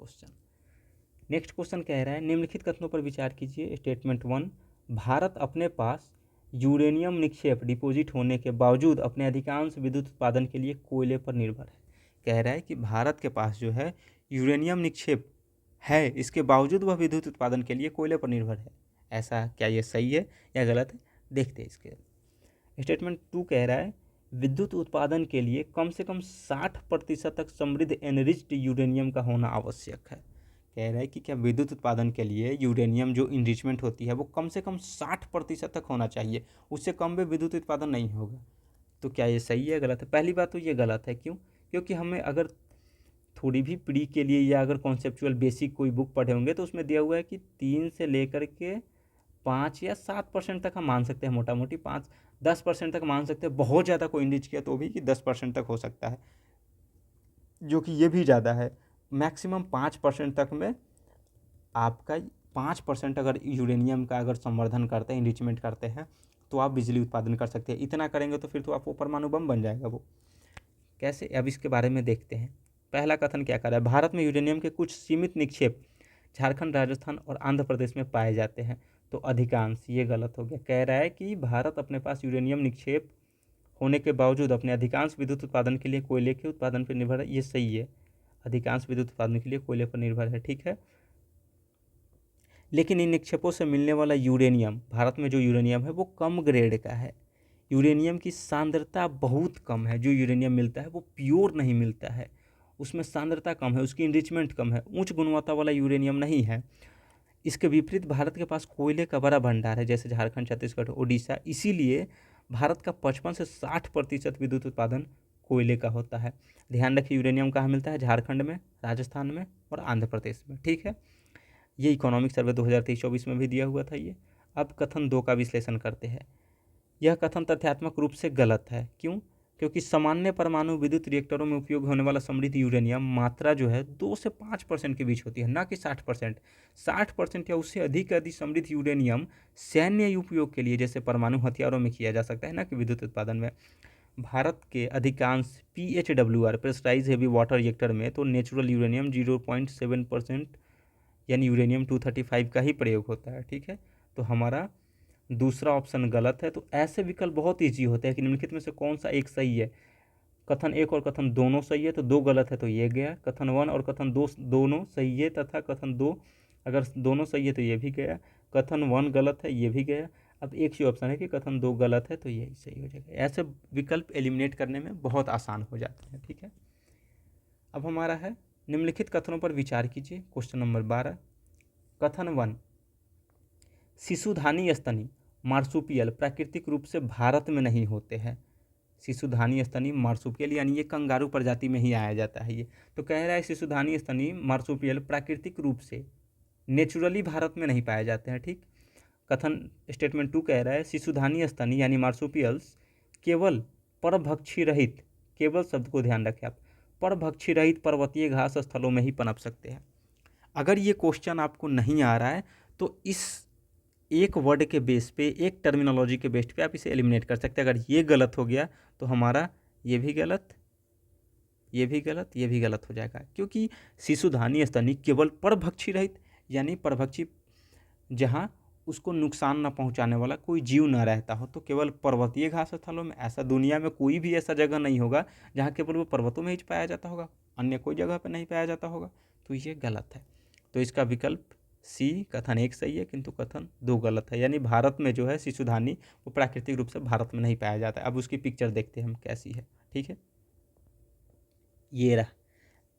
क्वेश्चन कह रहा है निम्नलिखित कथनों पर विचार कीजिए। स्टेटमेंट 1, भारत अपने पास यूरेनियम निक्षेप डिपॉजिट होने के बावजूद अपने अधिकांश विद्युत उत्पादन के लिए कोयले पर निर्भर है। कह रहा है कि भारत के पास जो है यूरेनियम निक्षेप है, इसके बावजूद वह विद्युत उत्पादन के लिए कोयले पर निर्भर है। ऐसा क्या ये सही है या गलत है, देखते हैं इसके। स्टेटमेंट 2 कह रहा है विद्युत उत्पादन के लिए कम से कम 60% तक समृद्ध एनरिच्ड यूरेनियम का होना आवश्यक है। कह रहा है कि क्या विद्युत उत्पादन के लिए यूरेनियम जो इनरिचमेंट होती है वो कम से कम 60% तक होना चाहिए, उससे कम में विद्युत उत्पादन नहीं होगा। तो क्या ये सही है गलत है? पहली बात तो ये गलत है। क्यों? क्योंकि हमें अगर थोड़ी भी प्री के लिए या अगर कॉन्सेप्चुअल बेसिक कोई बुक पढ़े होंगे तो उसमें दिया हुआ है कि 3 से लेकर के 5 या 7% तक हम मान सकते हैं, मोटा मोटी 5-10% तक मान सकते हैं। बहुत ज़्यादा कोई इंडिच किया तो भी कि 10% तक हो सकता है, जो कि ये भी ज़्यादा है। मैक्सिमम 5% तक में आपका 5% अगर यूरेनियम का अगर संवर्धन करते हैं, इनरिचमेंट करते हैं, तो आप बिजली उत्पादन कर सकते हैं। इतना करेंगे तो फिर तो आप वो परमाणु बम बन जाएगा वो। कैसे, अब इसके बारे में देखते हैं। पहला कथन क्या कर रहा है, भारत में यूरेनियम के कुछ सीमित निक्षेप झारखंड, राजस्थान और आंध्र प्रदेश में पाए जाते हैं। तो अधिकांश, ये गलत हो गया। कह रहा है कि भारत अपने पास यूरेनियम निक्षेप होने के बावजूद अपने अधिकांश विद्युत उत्पादन के लिए कोयले के उत्पादन पर निर्भर है। ये सही है, अधिकांश विद्युत उत्पादन के लिए कोयले पर निर्भर है, ठीक है। लेकिन इन निक्षेपों से मिलने वाला यूरेनियम, भारत में जो यूरेनियम है वो कम ग्रेड का है। यूरेनियम की सांद्रता बहुत कम है। जो यूरेनियम मिलता है वो प्योर नहीं मिलता है, उसमें सांद्रता कम है, उसकी इनरिचमेंट कम है, उच्च गुणवत्ता वाला यूरेनियम नहीं है। इसके विपरीत भारत के पास कोयले का बड़ा भंडार है, जैसे झारखंड, छत्तीसगढ़, उड़ीसा। इसीलिए भारत का 55 से 60% विद्युत उत्पादन कोयले का होता है। ध्यान रखिए, यूरेनियम कहाँ मिलता है? झारखंड में, राजस्थान में और आंध्र प्रदेश में, ठीक है। ये इकोनॉमिक सर्वे 2023-24 में भी दिया हुआ था ये। अब कथन 2 का विश्लेषण करते हैं। यह कथन तथ्यात्मक रूप से गलत है। क्यों? क्योंकि सामान्य परमाणु विद्युत रिएक्टरों में उपयोग होने वाला समृद्ध यूरेनियम मात्रा जो है 2 से 5% के बीच होती है, ना कि 60%। 60% या उससे अधिक अधिक समृद्ध यूरेनियम सैन्य उपयोग के लिए, जैसे परमाणु हथियारों में किया जा सकता है, ना कि विद्युत उत्पादन में। भारत के अधिकांश PHWR pressurise heavy water reactor में तो नेचुरल यूरेनियम 0.7% यानी यूरेनियम 235 का ही प्रयोग होता है, ठीक है। तो हमारा दूसरा ऑप्शन गलत है। तो ऐसे विकल्प बहुत ईजी होते हैं कि निम्नलिखित में से कौन सा एक सही है। कथन 1 और कथन दोनों सही है, तो 2 गलत है, तो ये गया। कथन 1 और कथन 2 दोनों सही है, तथा कथन 2 अगर दोनों सही है तो ये भी गया। कथन 1 गलत है, ये भी गया। अब एक ही ऑप्शन है कि कथन 2 गलत है, तो यही सही हो जाएगा। ऐसे विकल्प एलिमिनेट करने में बहुत आसान हो जाते हैं, ठीक है। अब हमारा है निम्नलिखित कथनों पर विचार कीजिए। क्वेश्चन नंबर 12, कथन 1, शिशुधानी स्तनी मार्सुपियल प्राकृतिक रूप से भारत में नहीं होते हैं। शिशुधानी स्तनी मार्सुपियल यानी ये कंगारू प्रजाति में ही आया जाता है ये। तो कह रहा है शिशुधानी स्तनी मार्सुपियल प्राकृतिक रूप से, नेचुरली भारत में नहीं पाए जाते हैं, ठीक। कथन स्टेटमेंट 2 कह रहा है शिशुधानी स्तनी यानी मार्सुपियल्स केवल परभक्षी रहित, केवल शब्द को ध्यान रखें आप, परभक्षी रहित पर्वतीय घास स्थलों में ही पनप सकते हैं। अगर ये क्वेश्चन आपको नहीं आ रहा है तो इस एक वर्ड के बेस पे, एक टर्मिनोलॉजी के बेस पे आप इसे एलिमिनेट कर सकते हैं। अगर ये गलत हो गया तो हमारा ये भी गलत, ये भी गलत, ये भी गलत हो जाएगा। क्योंकि शिशुधानी स्तनी केवल परभक्षी रहित यानी परभक्षी जहाँ उसको नुकसान न पहुँचाने वाला कोई जीव न रहता हो, तो केवल पर्वतीय घास स्थलों में। ऐसा दुनिया में कोई भी ऐसा जगह नहीं होगा जहाँ केवल वो पर्वतों में ही पाया जाता होगा, अन्य कोई जगह पर नहीं पाया जाता होगा। तो ये गलत है। तो इसका विकल्प सी, कथन 1 सही है किंतु कथन 2 गलत है। यानी भारत में जो है शिशुधानी वो प्राकृतिक रूप से भारत में नहीं पाया जाता है। अब उसकी पिक्चर देखते हैं हम कैसी है, ठीक है। ये रहा,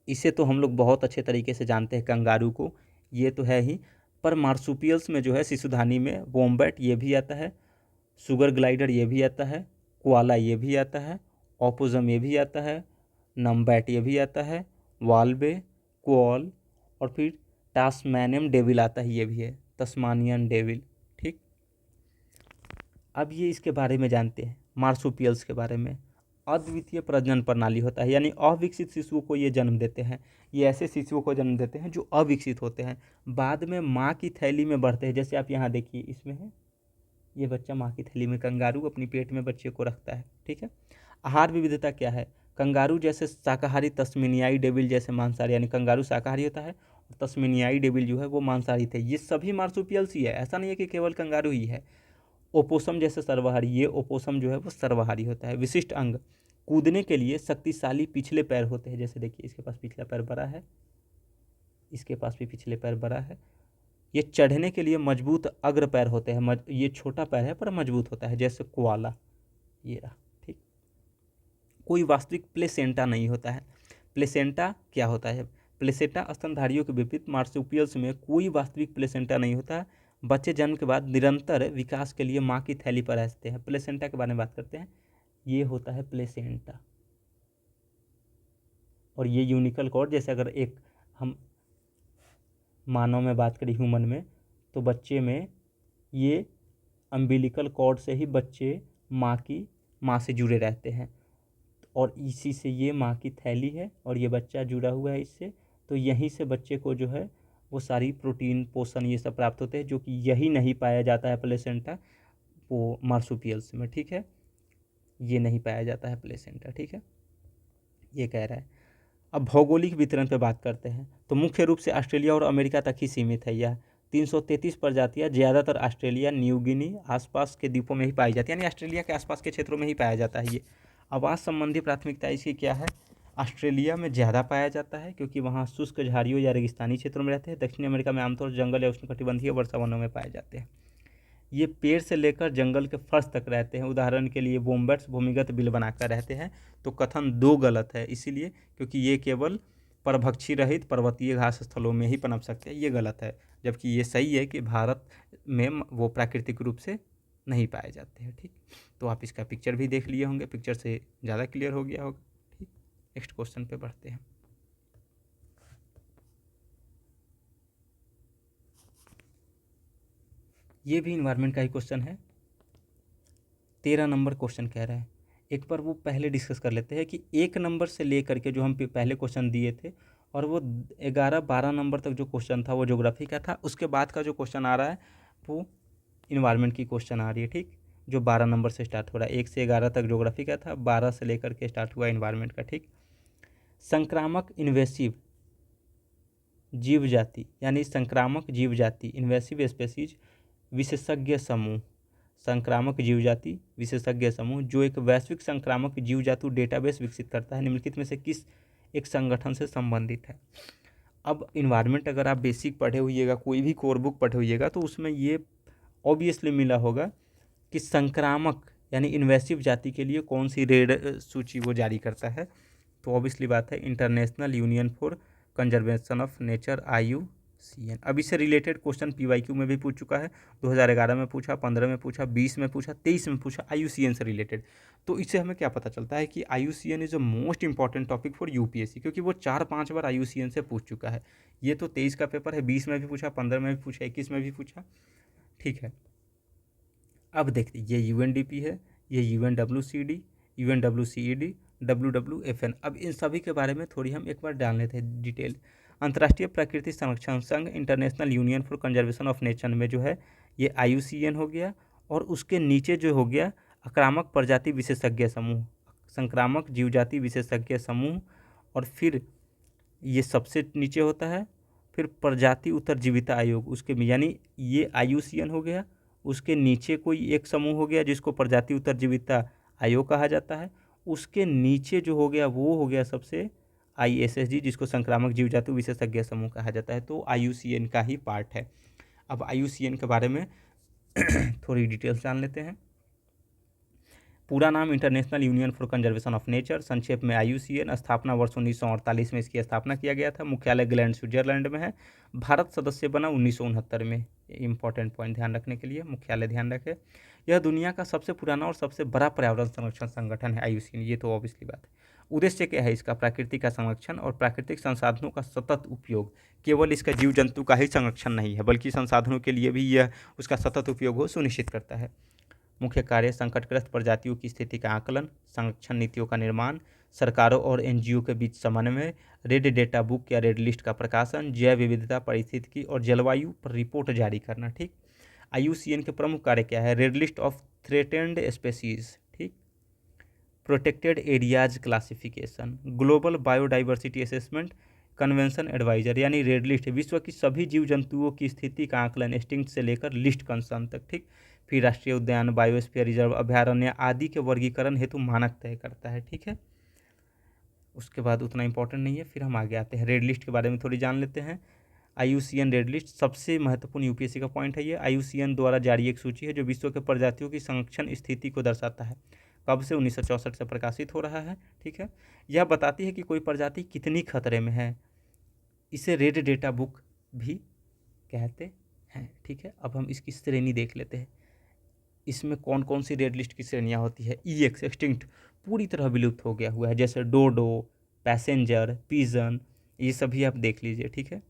इसे तो हम लोग बहुत अच्छे तरीके से जानते हैं, कंगारू को, ये तो है ही। पर मार्सुपियल्स में जो है शिशुधानी में वोम्बैट ये भी आता है, शुगर ग्लाइडर ये भी आता है, कोआला ये भी आता है, ओपोजम ये भी आता है, नम्बैट ये भी आता है, वाल्बे, कोल और फिर टास्मानियन डेविल आता है, ये भी है, तस्मानियन डेविल, ठीक। अब ये इसके बारे में जानते हैं, मार्सुपियल्स के बारे में। अद्वितीय प्रजनन प्रणाली होता है, यानी अविकसित शिशुओं को ये जन्म देते हैं। ये ऐसे शिशुओं को जन्म देते हैं जो अविकसित होते हैं, बाद में माँ की थैली में बढ़ते हैं। जैसे आप यहाँ देखिए, इसमें है ये बच्चा माँ की थैली में, कंगारू अपनी पेट में बच्चे को रखता है, ठीक है। आहार विविधता क्या है? कंगारू जैसे शाकाहारी तस्मेनियाई डेविल जैसे मांसाहारी, यानी कंगारू शाकाहारी होता है और तस्मेनियाई डेविल जो है वो मांसाहारी थे। ये सभी मार्सुपियल्स ही है, ऐसा नहीं है कि केवल कंगारू ही है। ओपोसम जैसे सर्वाहारी, ये ओपोसम जो है वो सर्वाहारी होता है। विशिष्ट अंग, कूदने के लिए शक्तिशाली पिछले पैर होते हैं। जैसे देखिए इसके पास पिछला पैर बड़ा है, इसके पास भी पिछले पैर बड़ा है। ये चढ़ने के लिए मजबूत अग्र पैर होते हैं, ये छोटा पैर है पर मजबूत होता है, जैसे कोआला, ये रहा, ठीक। कोई वास्तविक प्लेसेंटा नहीं होता है। प्लेसेंटा क्या होता है? प्लेसेंटा स्तनधारियों के विपरीत मार्सुपियल्स में कोई वास्तविक प्लेसेंटा नहीं होता। बच्चे जन्म के बाद निरंतर विकास के लिए माँ की थैली पर रहते हैं। प्लेसेंटा के बारे में बात करते हैं, ये होता है प्लेसेंटा। और ये यूनिकल कॉर्ड, जैसे अगर एक हम मानव में बात करें, ह्यूमन में, तो बच्चे में ये अम्बिलिकल कॉर्ड से ही बच्चे माँ से जुड़े रहते हैं, और इसी से ये माँ की थैली है और ये बच्चा जुड़ा हुआ है इससे। तो यहीं से बच्चे को जो है वो सारी प्रोटीन, पोषण ये सब प्राप्त होते हैं, जो कि यही नहीं पाया जाता है प्लेसेंटा वो मार्सुपियल्स में, ठीक है। ये नहीं पाया जाता है प्लेसेंटा, ठीक है, ये कह रहा है। अब भौगोलिक वितरण पे बात करते हैं, तो मुख्य रूप से ऑस्ट्रेलिया और अमेरिका तक ही सीमित है यह। 333 प्रजातियाँ ज़्यादातर ऑस्ट्रेलिया, न्यू गिनी आसपास के द्वीपों में ही पाई जाती है, यानी ऑस्ट्रेलिया के आसपास के क्षेत्रों में ही पाया जाता है ये। आवास संबंधी प्राथमिकता इसकी क्या है? ऑस्ट्रेलिया में ज़्यादा पाया जाता है क्योंकि वहाँ शुष्क झाड़ियों या रेगिस्तानी क्षेत्रों में रहते हैं। दक्षिण अमेरिका में आमतौर जंगल या उष्णकटिबंधीय वर्षा वनों में पाए जाते हैं। ये पेड़ से लेकर जंगल के फर्श तक रहते हैं। उदाहरण के लिए वोम्बेट्स भूमिगत बिल बनाकर रहते हैं। तो कथन 2 गलत है, इसीलिए क्योंकि ये केवल परभक्षी रहित पर्वतीय घास स्थलों में ही पनप सकते हैं, ये गलत है। जबकि ये सही है कि भारत में वो प्राकृतिक रूप से नहीं पाए जाते हैं। ठीक, तो आप इसका पिक्चर भी देख लिए होंगे, पिक्चर से ज़्यादा क्लियर हो गया होगा। ठीक, नेक्स्ट क्वेश्चन पे बढ़ते हैं। ये भी इन्वायरमेंट का ही क्वेश्चन है। 13 नंबर क्वेश्चन कह रहा है। एक बार वो पहले डिस्कस कर लेते हैं कि 1 नंबर से लेकर के जो हम पहले क्वेश्चन दिए थे और वो 11-12 नंबर तक जो क्वेश्चन था वो ज्योग्राफी का था। उसके बाद का जो क्वेश्चन आ रहा है वो इन्वायरमेंट की क्वेश्चन आ रही है। ठीक, जो 12 नंबर से स्टार्ट हो रहा है। 1 से 11 तक ज्योग्राफी का था, 12 से लेकर के स्टार्ट हुआ इन्वायरमेंट का। ठीक, संक्रामक इन्वेसिव जीव जाति यानी संक्रामक जीव जाति इन्वेसिव स्पेसीज विशेषज्ञ समूह, संक्रामक जीव जाति विशेषज्ञ समूह जो एक वैश्विक संक्रामक जीव जातु डेटाबेस विकसित करता है, निम्नलिखित में से किस एक संगठन से संबंधित है? अब इन्वायरमेंट अगर आप बेसिक पढ़े होइएगा, कोई भी कोर बुक पढ़े होइएगा, तो उसमें ये ऑब्वियसली मिला होगा कि संक्रामक यानी इन्वेसिव जाति के लिए कौन सी रेड सूची वो जारी करता है। तो ऑब्वियसली बात है international union for conservation of nature, IUCN। अब इससे रिलेटेड क्वेश्चन PYQ में भी पूछ चुका है। 2011 में पूछा, 15 में पूछा, 20 में पूछा, 23 में पूछा, IUCN से रिलेटेड। तो इससे हमें क्या पता चलता है कि IUCN is a most important topic for UPSC, क्योंकि वो 4-5 बार IUCN से पूछ चुका है। ये तो 23 का पेपर है, 20 में भी पूछा, 15 में भी पूछा, 21 में भी पूछा। ठीक है, अब देखते ये UNDP है, ये UNWCD, UNWCED, WWFN। अब इन सभी के बारे में थोड़ी हम एक बार जान लेते हैं डिटेल। अंतर्राष्ट्रीय प्रकृति संरक्षण संघ international union for conservation of nature में जो है ये IUCN हो गया, और उसके नीचे जो हो गया आक्रामक प्रजाति विशेषज्ञ समूह, संक्रामक जीव जाति विशेषज्ञ समूह, और फिर ये सबसे नीचे होता है फिर प्रजाति उत्तरजीविता आयोग, उसके यानी ये IUCN हो गया, उसके नीचे कोई एक समूह हो गया जिसको प्रजाति उत्तरजीविता आयोग कहा जाता है, उसके नीचे जो हो गया वो हो गया सबसे ISSG जिसको संक्रामक जीव जाति विशेषज्ञ समूह कहा जाता है। तो IUCN का ही पार्ट है। अब IUCN के बारे में थोड़ी डिटेल्स जान लेते हैं। पूरा नाम international union for conservation of nature, संक्षेप में IUCN। स्थापना वर्ष 1948 में इसकी स्थापना किया गया था। मुख्यालय ग्लैंड स्विट्जरलैंड में है। भारत सदस्य बना 1969 में। इंपॉर्टेंट पॉइंट ध्यान रखने के लिए, मुख्यालय ध्यान रखें। यह दुनिया का सबसे पुराना और सबसे बड़ा पर्यावरण संरक्षण संगठन है IUCN, ये तो ऑब्वियसली बात है। उद्देश्य क्या है इसका? प्राकृतिक का संरक्षण और प्राकृतिक संसाधनों का सतत उपयोग। केवल इसका जीव जंतु का ही संरक्षण नहीं है, बल्कि संसाधनों के लिए भी यह उसका सतत उपयोग हो सुनिश्चित करता है। मुख्य कार्य संकटग्रस्त प्रजातियों की स्थिति का आकलन, संरक्षण नीतियों का निर्माण, सरकारों और NGO के बीच समन्वय, रेड डेटा बुक या रेड लिस्ट का प्रकाशन, जैव विविधता, पारिस्थितिकी और जलवायु पर रिपोर्ट जारी करना। ठीक, IUCN के प्रमुख कार्य क्या है? Red list of threatened species, ठीक, protected areas classification, global biodiversity assessment, convention adviser यानी रेड लिस्ट विश्व की सभी जीव जंतुओं की स्थिति का आकलन एक्सटिंक्ट से लेकर लिस्ट कंसर्न तक। ठीक, फिर राष्ट्रीय उद्यान, बायोस्फीयर रिजर्व, अभ्यारण्य आदि के वर्गीकरण हेतु मानक तय करता है। ठीक है, उसके बाद उतना इंपॉर्टेंट नहीं है। फिर हम आगे आते हैं, रेड लिस्ट के बारे में थोड़ी जान लेते हैं। IUCN रेड लिस्ट सबसे महत्वपूर्ण UPSC का पॉइंट है। ये IUCN द्वारा जारी एक सूची है जो विश्व के प्रजातियों की संरक्षण स्थिति को दर्शाता है। कब से? 1964 से प्रकाशित हो रहा है। ठीक है, यह बताती है कि कोई प्रजाति कितनी खतरे में है। इसे रेड डेटा बुक भी कहते हैं। ठीक है, अब हम इसकी श्रेणी देख लेते हैं। इसमें कौन कौन सी रेड लिस्ट की श्रेणियाँ होती है? EX एक्सटिंक्ट, पूरी तरह विलुप्त हो गया हुआ है, जैसे डोडो, पैसेंजर, पिजन, ये सभी आप देख लीजिए। ठीक है,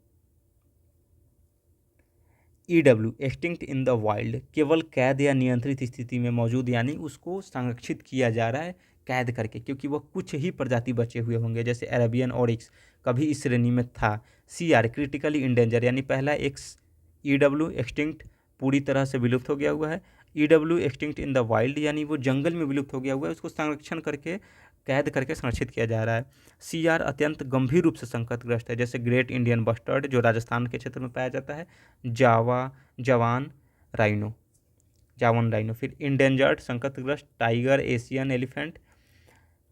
EW extinct in the wild, केवल कैद या नियंत्रित स्थिति में मौजूद, यानी उसको संरक्षित किया जा रहा है कैद करके, क्योंकि वह कुछ ही प्रजाति बचे हुए होंगे, जैसे अरेबियन ऑरिक्स कभी इस श्रेणी में था। CR क्रिटिकली इंडेंजर, यानी पहला एक्स EW एक्सटिंक्ट पूरी तरह से विलुप्त हो गया हुआ है। EW extinct in the wild, यानी वो जंगल में विलुप्त हो गया हुआ है, उसको संरक्षण करके कैद करके संरक्षित किया जा रहा है। CR अत्यंत गंभीर रूप से संकटग्रस्त है, जैसे ग्रेट इंडियन बस्टर्ड जो राजस्थान के क्षेत्र में पाया जाता है, जवान राइनो, फिर इंडेंजर्ड संकटग्रस्त टाइगर, एशियन एलिफेंट,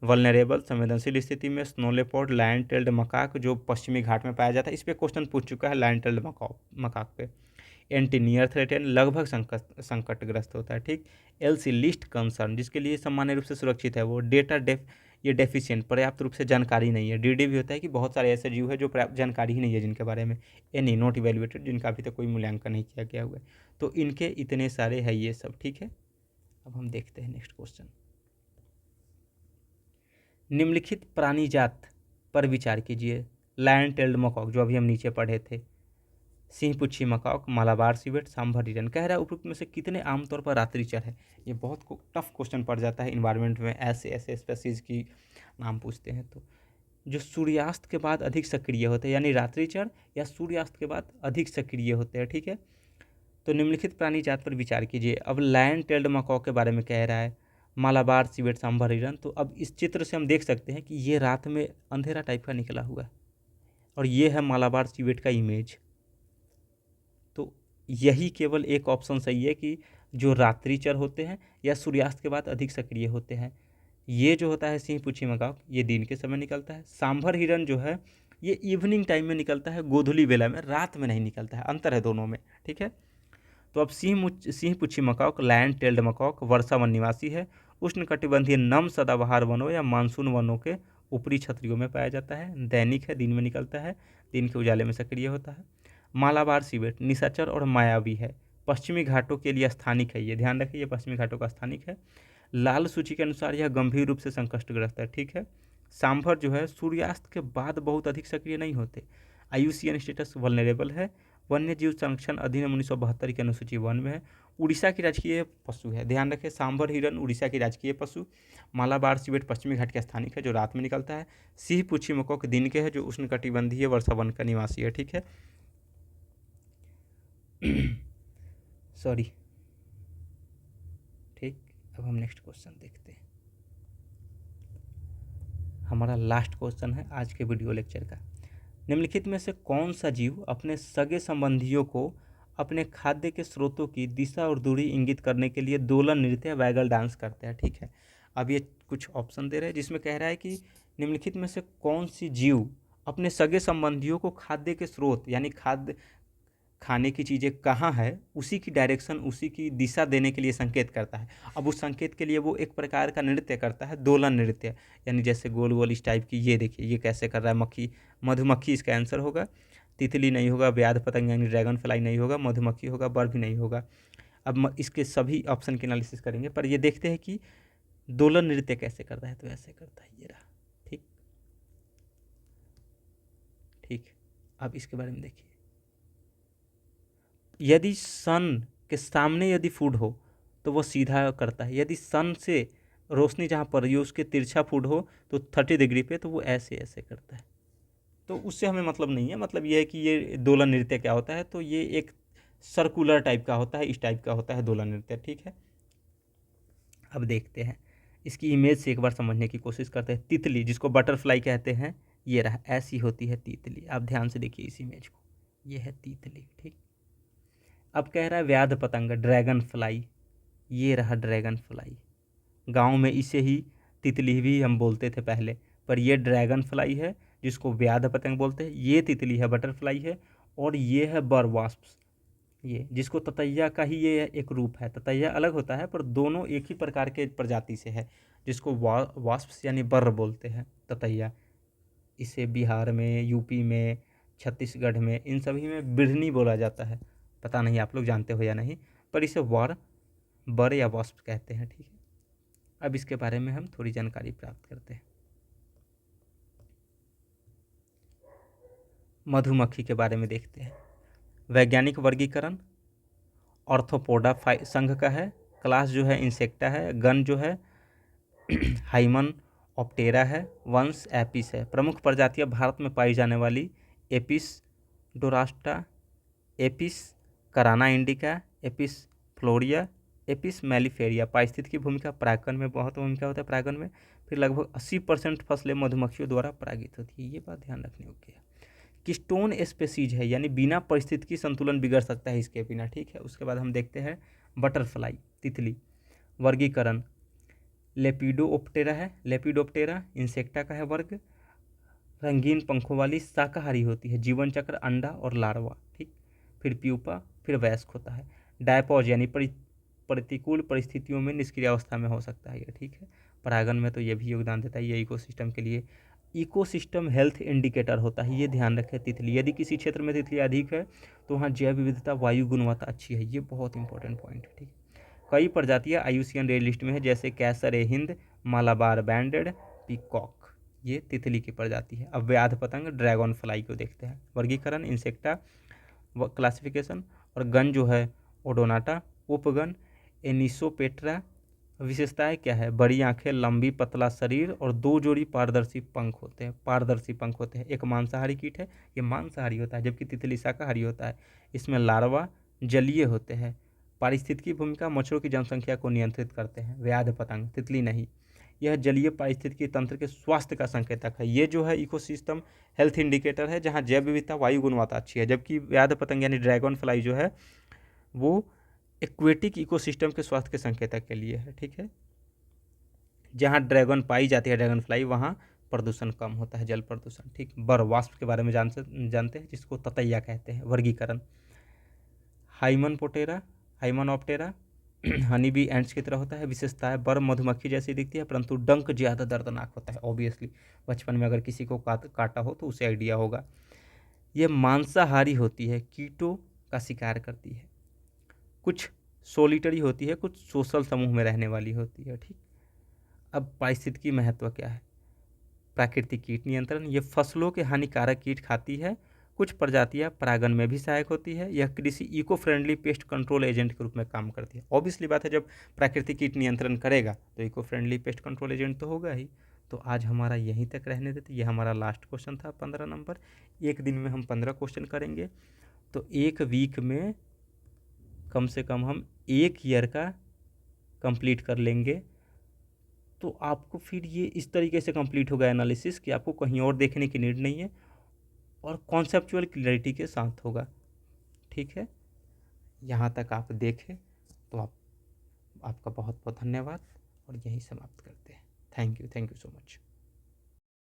वल्नरेबल संवेदनशील स्थिति में snow leopard, lion tailed macaque जो पश्चिमी घाट में पाया जाता है, इस पर क्वेश्चन पूछ चुका है लायन टेल्ड मकाक पे। एंटीनियर थ्रेटेन लगभग संकटग्रस्त होता है, ठीक। LC लिस्ट कंसर्न जिसके लिए सामान्य रूप से सुरक्षित है वो ये डेफिशिएंट पर्याप्त रूप से जानकारी नहीं है। DD भी होता है कि बहुत सारे ऐसे जीव है जो पर्याप्त जानकारी ही नहीं है जिनके बारे में। एनी नॉट इवेल्युएटेड जिनका अभी तक कोई मूल्यांकन नहीं किया गया हुआ है। तो इनके इतने सारे है ये सब, ठीक है। अब हम देखते हैं नेक्स्ट क्वेश्चन। निम्नलिखित प्राणी जात पर विचार कीजिए। लायन टेल्ड मकॉक जो अभी हम नीचे पढ़े थे, सिंहपुच्छी मकॉक, मालाबार सिवेट, सांभर हिरन। कह रहा है उपरोक्त में से कितने आमतौर पर रात्रिचर है। ये बहुत टफ क्वेश्चन पड़ जाता है इन्वायरमेंट में, ऐसे स्पेसीज की नाम पूछते हैं। तो जो सूर्यास्त के बाद अधिक सक्रिय होते हैं, यानी रात्रिचर या सूर्यास्त के बाद अधिक सक्रिय होते हैं, ठीक है। तो निम्नलिखित प्राणी जात पर विचार कीजिए। अब लायन टेल्ड मकॉक के बारे में कह रहा है, मालाबार सिवेट, सांभर हिरन। तो अब इस चित्र से हम देख सकते हैं कि ये रात में अंधेरा टाइप का निकला हुआ है और ये है मालाबार सिवेट का इमेज। तो यही केवल एक ऑप्शन सही है कि जो रात्रिचर होते हैं या सूर्यास्त के बाद अधिक सक्रिय होते हैं। ये जो होता है सिंहपुच्छी मकॉक ये दिन के समय निकलता है। सांभर हिरन जो है ये इवनिंग टाइम में निकलता है, गोधूली बेला में, रात में नहीं निकलता है, अंतर है दोनों में, ठीक है। तो अब सिंहपुच्छी मकॉक, लायन टेल्ड मकॉक वर्षा वन निवासी है। उष्णकटिबंधीय नम सदाबहार वनों या मानसून वनों के ऊपरी छतरियों में पाया जाता है। दैनिक है, दिन में निकलता है, दिन के उजाले में सक्रिय होता है। मालाबार सिवेट निशाचर और मायावी है, पश्चिमी घाटों के लिए स्थानिक है, ये ध्यान रखिए, ये पश्चिमी घाटों का स्थानिक है। लाल सूची के अनुसार यह गंभीर रूप से संकटग्रस्त है, ठीक है। सांभर जो है सूर्यास्त के बाद बहुत अधिक सक्रिय नहीं होते। IUCN स्टेटस वल्नरेबल है, वन्य जीव संरक्षण अधिनियम 1972 की अनुसूची 1 में है। उड़ीसा की राजकीय पशु है, ध्यान रखें, सांभर हिरन उड़ीसा की राजकीय पशु। मालाबार सिवेट पश्चिमी घाट के स्थानिक है जो रात में निकलता है। सिंहपुच्छी मकॉक दिन के है जो उष्णकटिबंधीय वर्षा वन का निवासी है, ठीक है। सॉरी, ठीक। अब हम नेक्स्ट क्वेश्चन देखते हैं। हमारा लास्ट क्वेश्चन है आज के वीडियो लेक्चर का। निम्नलिखित में से कौन सा जीव अपने सगे संबंधियों को अपने खाद्य के स्रोतों की दिशा और दूरी इंगित करने के लिए दोलन नृत्य वैगल डांस करते हैं, ठीक है। अब ये कुछ ऑप्शन दे रहे हैं जिसमें कह रहा है कि निम्नलिखित में से कौन सी जीव अपने सगे संबंधियों को खाद्य के स्रोत यानी खाने की चीज़ें कहाँ है उसी की डायरेक्शन, उसी की दिशा देने के लिए संकेत करता है। अब उस संकेत के लिए वो एक प्रकार का नृत्य करता है, दोलन नृत्य, यानी जैसे गोल गोल इस टाइप की। ये देखिए ये कैसे कर रहा है, मधुमक्खी इसका आंसर होगा, तितली नहीं होगा, व्याध पतंग यानी ड्रैगन फ्लाई नहीं होगा, मधुमक्खी होगा, बर भी नहीं होगा। अब इसके सभी ऑप्शन की एनालिसिस करेंगे, पर ये देखते हैं कि दोलन नृत्य कैसे करता है। तो ऐसे करता है, ये रहा, ठीक ठीक। अब इसके बारे में देखिए, यदि सन के सामने यदि फूड हो तो वो सीधा करता है, यदि सन से रोशनी जहाँ पर रही हो उसके तिरछा फूड हो तो 30 डिग्री पे, तो वो ऐसे ऐसे करता है। तो उससे हमें मतलब नहीं है, मतलब ये है कि ये दोलन नृत्य क्या होता है। तो ये एक सर्कुलर टाइप का होता है, इस टाइप का होता है दोलन नृत्य, ठीक है। अब देखते हैं इसकी इमेज से एक बार समझने की कोशिश करते हैं। तितली जिसको बटरफ्लाई कहते हैं, ये रहा, ऐसी होती है तितली। आप ध्यान से देखिए इस इमेज को, ये है तितली, ठीक। अब कह रहा है व्याध पतंग, ड्रैगन फ्लाई, ये रहा ड्रैगन फ्लाई। गांव में इसे ही तितली भी हम बोलते थे पहले, पर ये ड्रैगन फ्लाई है जिसको व्याध पतंग बोलते हैं। ये तितली है, बटरफ्लाई है, और ये है बर वास्प, ये जिसको ततैया का ही ये एक रूप है। ततैया अलग होता है पर दोनों एक ही प्रकार के प्रजाति से है, जिसको वास्प यानी बर बोलते हैं, ततैया। इसे बिहार में, यूपी में, छत्तीसगढ़ में, इन सभी में बिढ़नी बोला जाता है। पता नहीं आप लोग जानते हो या नहीं, पर इसे बर या वास्प कहते हैं, ठीक है। अब इसके बारे में हम थोड़ी जानकारी प्राप्त करते हैं। मधुमक्खी के बारे में देखते हैं। वैज्ञानिक वर्गीकरण ऑर्थोपोडा संघ का है, क्लास जो है इंसेक्टा है, गण जो है हाइमन ऑप्टेरा है, वंश एपिस है। प्रमुख प्रजातियां भारत में पाई जाने वाली एपिस डोरास्टा, एपिस कराना इंडिका, एपिस फ्लोरिया, एपिस मेलिफेरिया, पारिस्थितिकी की भूमिका परागकण में बहुत भूमिका होता है परागकण में। फिर लगभग 80% फसलें मधुमक्खियों द्वारा परागित होती है, ये बात ध्यान रखने योग्य है। किस्टोन स्पेसीज है, यानी बिना परिस्थितिकी संतुलन बिगड़ सकता है इसके बिना, ठीक है। उसके बाद हम देखते हैं बटरफ्लाई, तितली। वर्गीकरण लेपिडोप्टेरा है, लेपिडोप्टेरा इंसेक्टा का है वर्ग। रंगीन पंखों वाली, शाकाहारी होती है। जीवन चक्र अंडा और लार्वा, ठीक। फिर प्यूपा, फिर वयस्क होता है। डायपॉज यानी प्रतिकूल परिस्थितियों में निष्क्रिय अवस्था में हो सकता है ये, ठीक है। परागन में तो ये भी योगदान देता है, ये इकोसिस्टम के लिए इकोसिस्टम हेल्थ इंडिकेटर होता है, ये ध्यान रखें। तितली, यदि किसी क्षेत्र में तितली अधिक है तो वहाँ जैव विविधता, वायु गुणवत्ता अच्छी है, ये बहुत इंपॉर्टेंट पॉइंट है, ठीक। कई प्रजातियाँ IUCN रेड लिस्ट में है, जैसे कैसर ए हिंद, मालाबार बैंडेड, पीकॉक, ये तितली की प्रजाति है। अब व्याध पतंग ड्रैगन फ्लाई को देखते हैं। वर्गीकरण इंसेक्टा क्लासिफिकेशन, और गण जो है ओडोनाटा। उपगण एनिसोपेट्रा। विशेषताएं क्या है? बड़ी आंखें, लंबी पतला शरीर और 2 जोड़ी पारदर्शी पंख होते हैं, पारदर्शी पंख होते हैं। एक मांसाहारी कीट है, ये मांसाहारी होता है, जबकि तितली शाकाहारी होता है। इसमें लार्वा जलीय होते हैं। पारिस्थितिकी भूमिका मच्छरों की जनसंख्या को नियंत्रित करते हैं। व्याध पतंग, तितली नहीं। यह जलीय पारिस्थितिकी तंत्र के स्वास्थ्य का संकेतक है। ये जो है इकोसिस्टम हेल्थ इंडिकेटर है, जहाँ जैव विविधता, वायु गुणवत्ता अच्छी है। जबकि व्याध पतंग यानी ड्रैगन फ्लाई जो है वो एक्वेटिक इकोसिस्टम के स्वास्थ्य के संकेतक के लिए है, ठीक है। जहाँ ड्रैगन पाई जाती है, ड्रैगन फ्लाई, वहाँ प्रदूषण कम होता है, जल प्रदूषण, ठीक। बर वास्प के बारे में जानते हैं, जिसको ततैया कहते हैं। वर्गीकरण हाइमनपोटेरा, हाइमनॉप्टेरा हनी बी एंड्स की तरह होता है। विशेषताएं बर मधुमक्खी जैसी दिखती है, परंतु डंक ज़्यादा दर्दनाक होता है। ऑब्वियसली बचपन में अगर किसी को काटा हो तो उसे आइडिया होगा। ये मांसाहारी होती है, कीटों का शिकार करती है। कुछ सोलिटरी होती है, कुछ सोशल समूह में रहने वाली होती है, ठीक। अब पारिस्थितिकी महत्व क्या है? प्राकृतिक कीट नियंत्रण, ये फसलों के हानिकारक कीट खाती है। कुछ प्रजातियां परागन में भी सहायक होती है। यह कृषि eco friendly pest control agent के रूप में काम करती है। ऑब्वियसली बात है, जब प्राकृतिक कीट नियंत्रण करेगा तो eco friendly pest control agent तो होगा ही। तो आज हमारा यहीं तक रहने देते, ये हमारा लास्ट क्वेश्चन था 15 नंबर। एक दिन में हम 15 क्वेश्चन करेंगे, तो एक वीक में कम से कम हम 1 ईयर का कंप्लीट कर लेंगे। तो आपको फिर ये इस तरीके से कंप्लीट होगा एनालिसिस कि आपको कहीं और देखने की नीड नहीं है, और कॉन्सेप्चुअल क्लैरिटी के साथ होगा, ठीक है। यहाँ तक आप देखें तो आपका बहुत बहुत धन्यवाद, और यहीं समाप्त करते हैं। Thank you so much.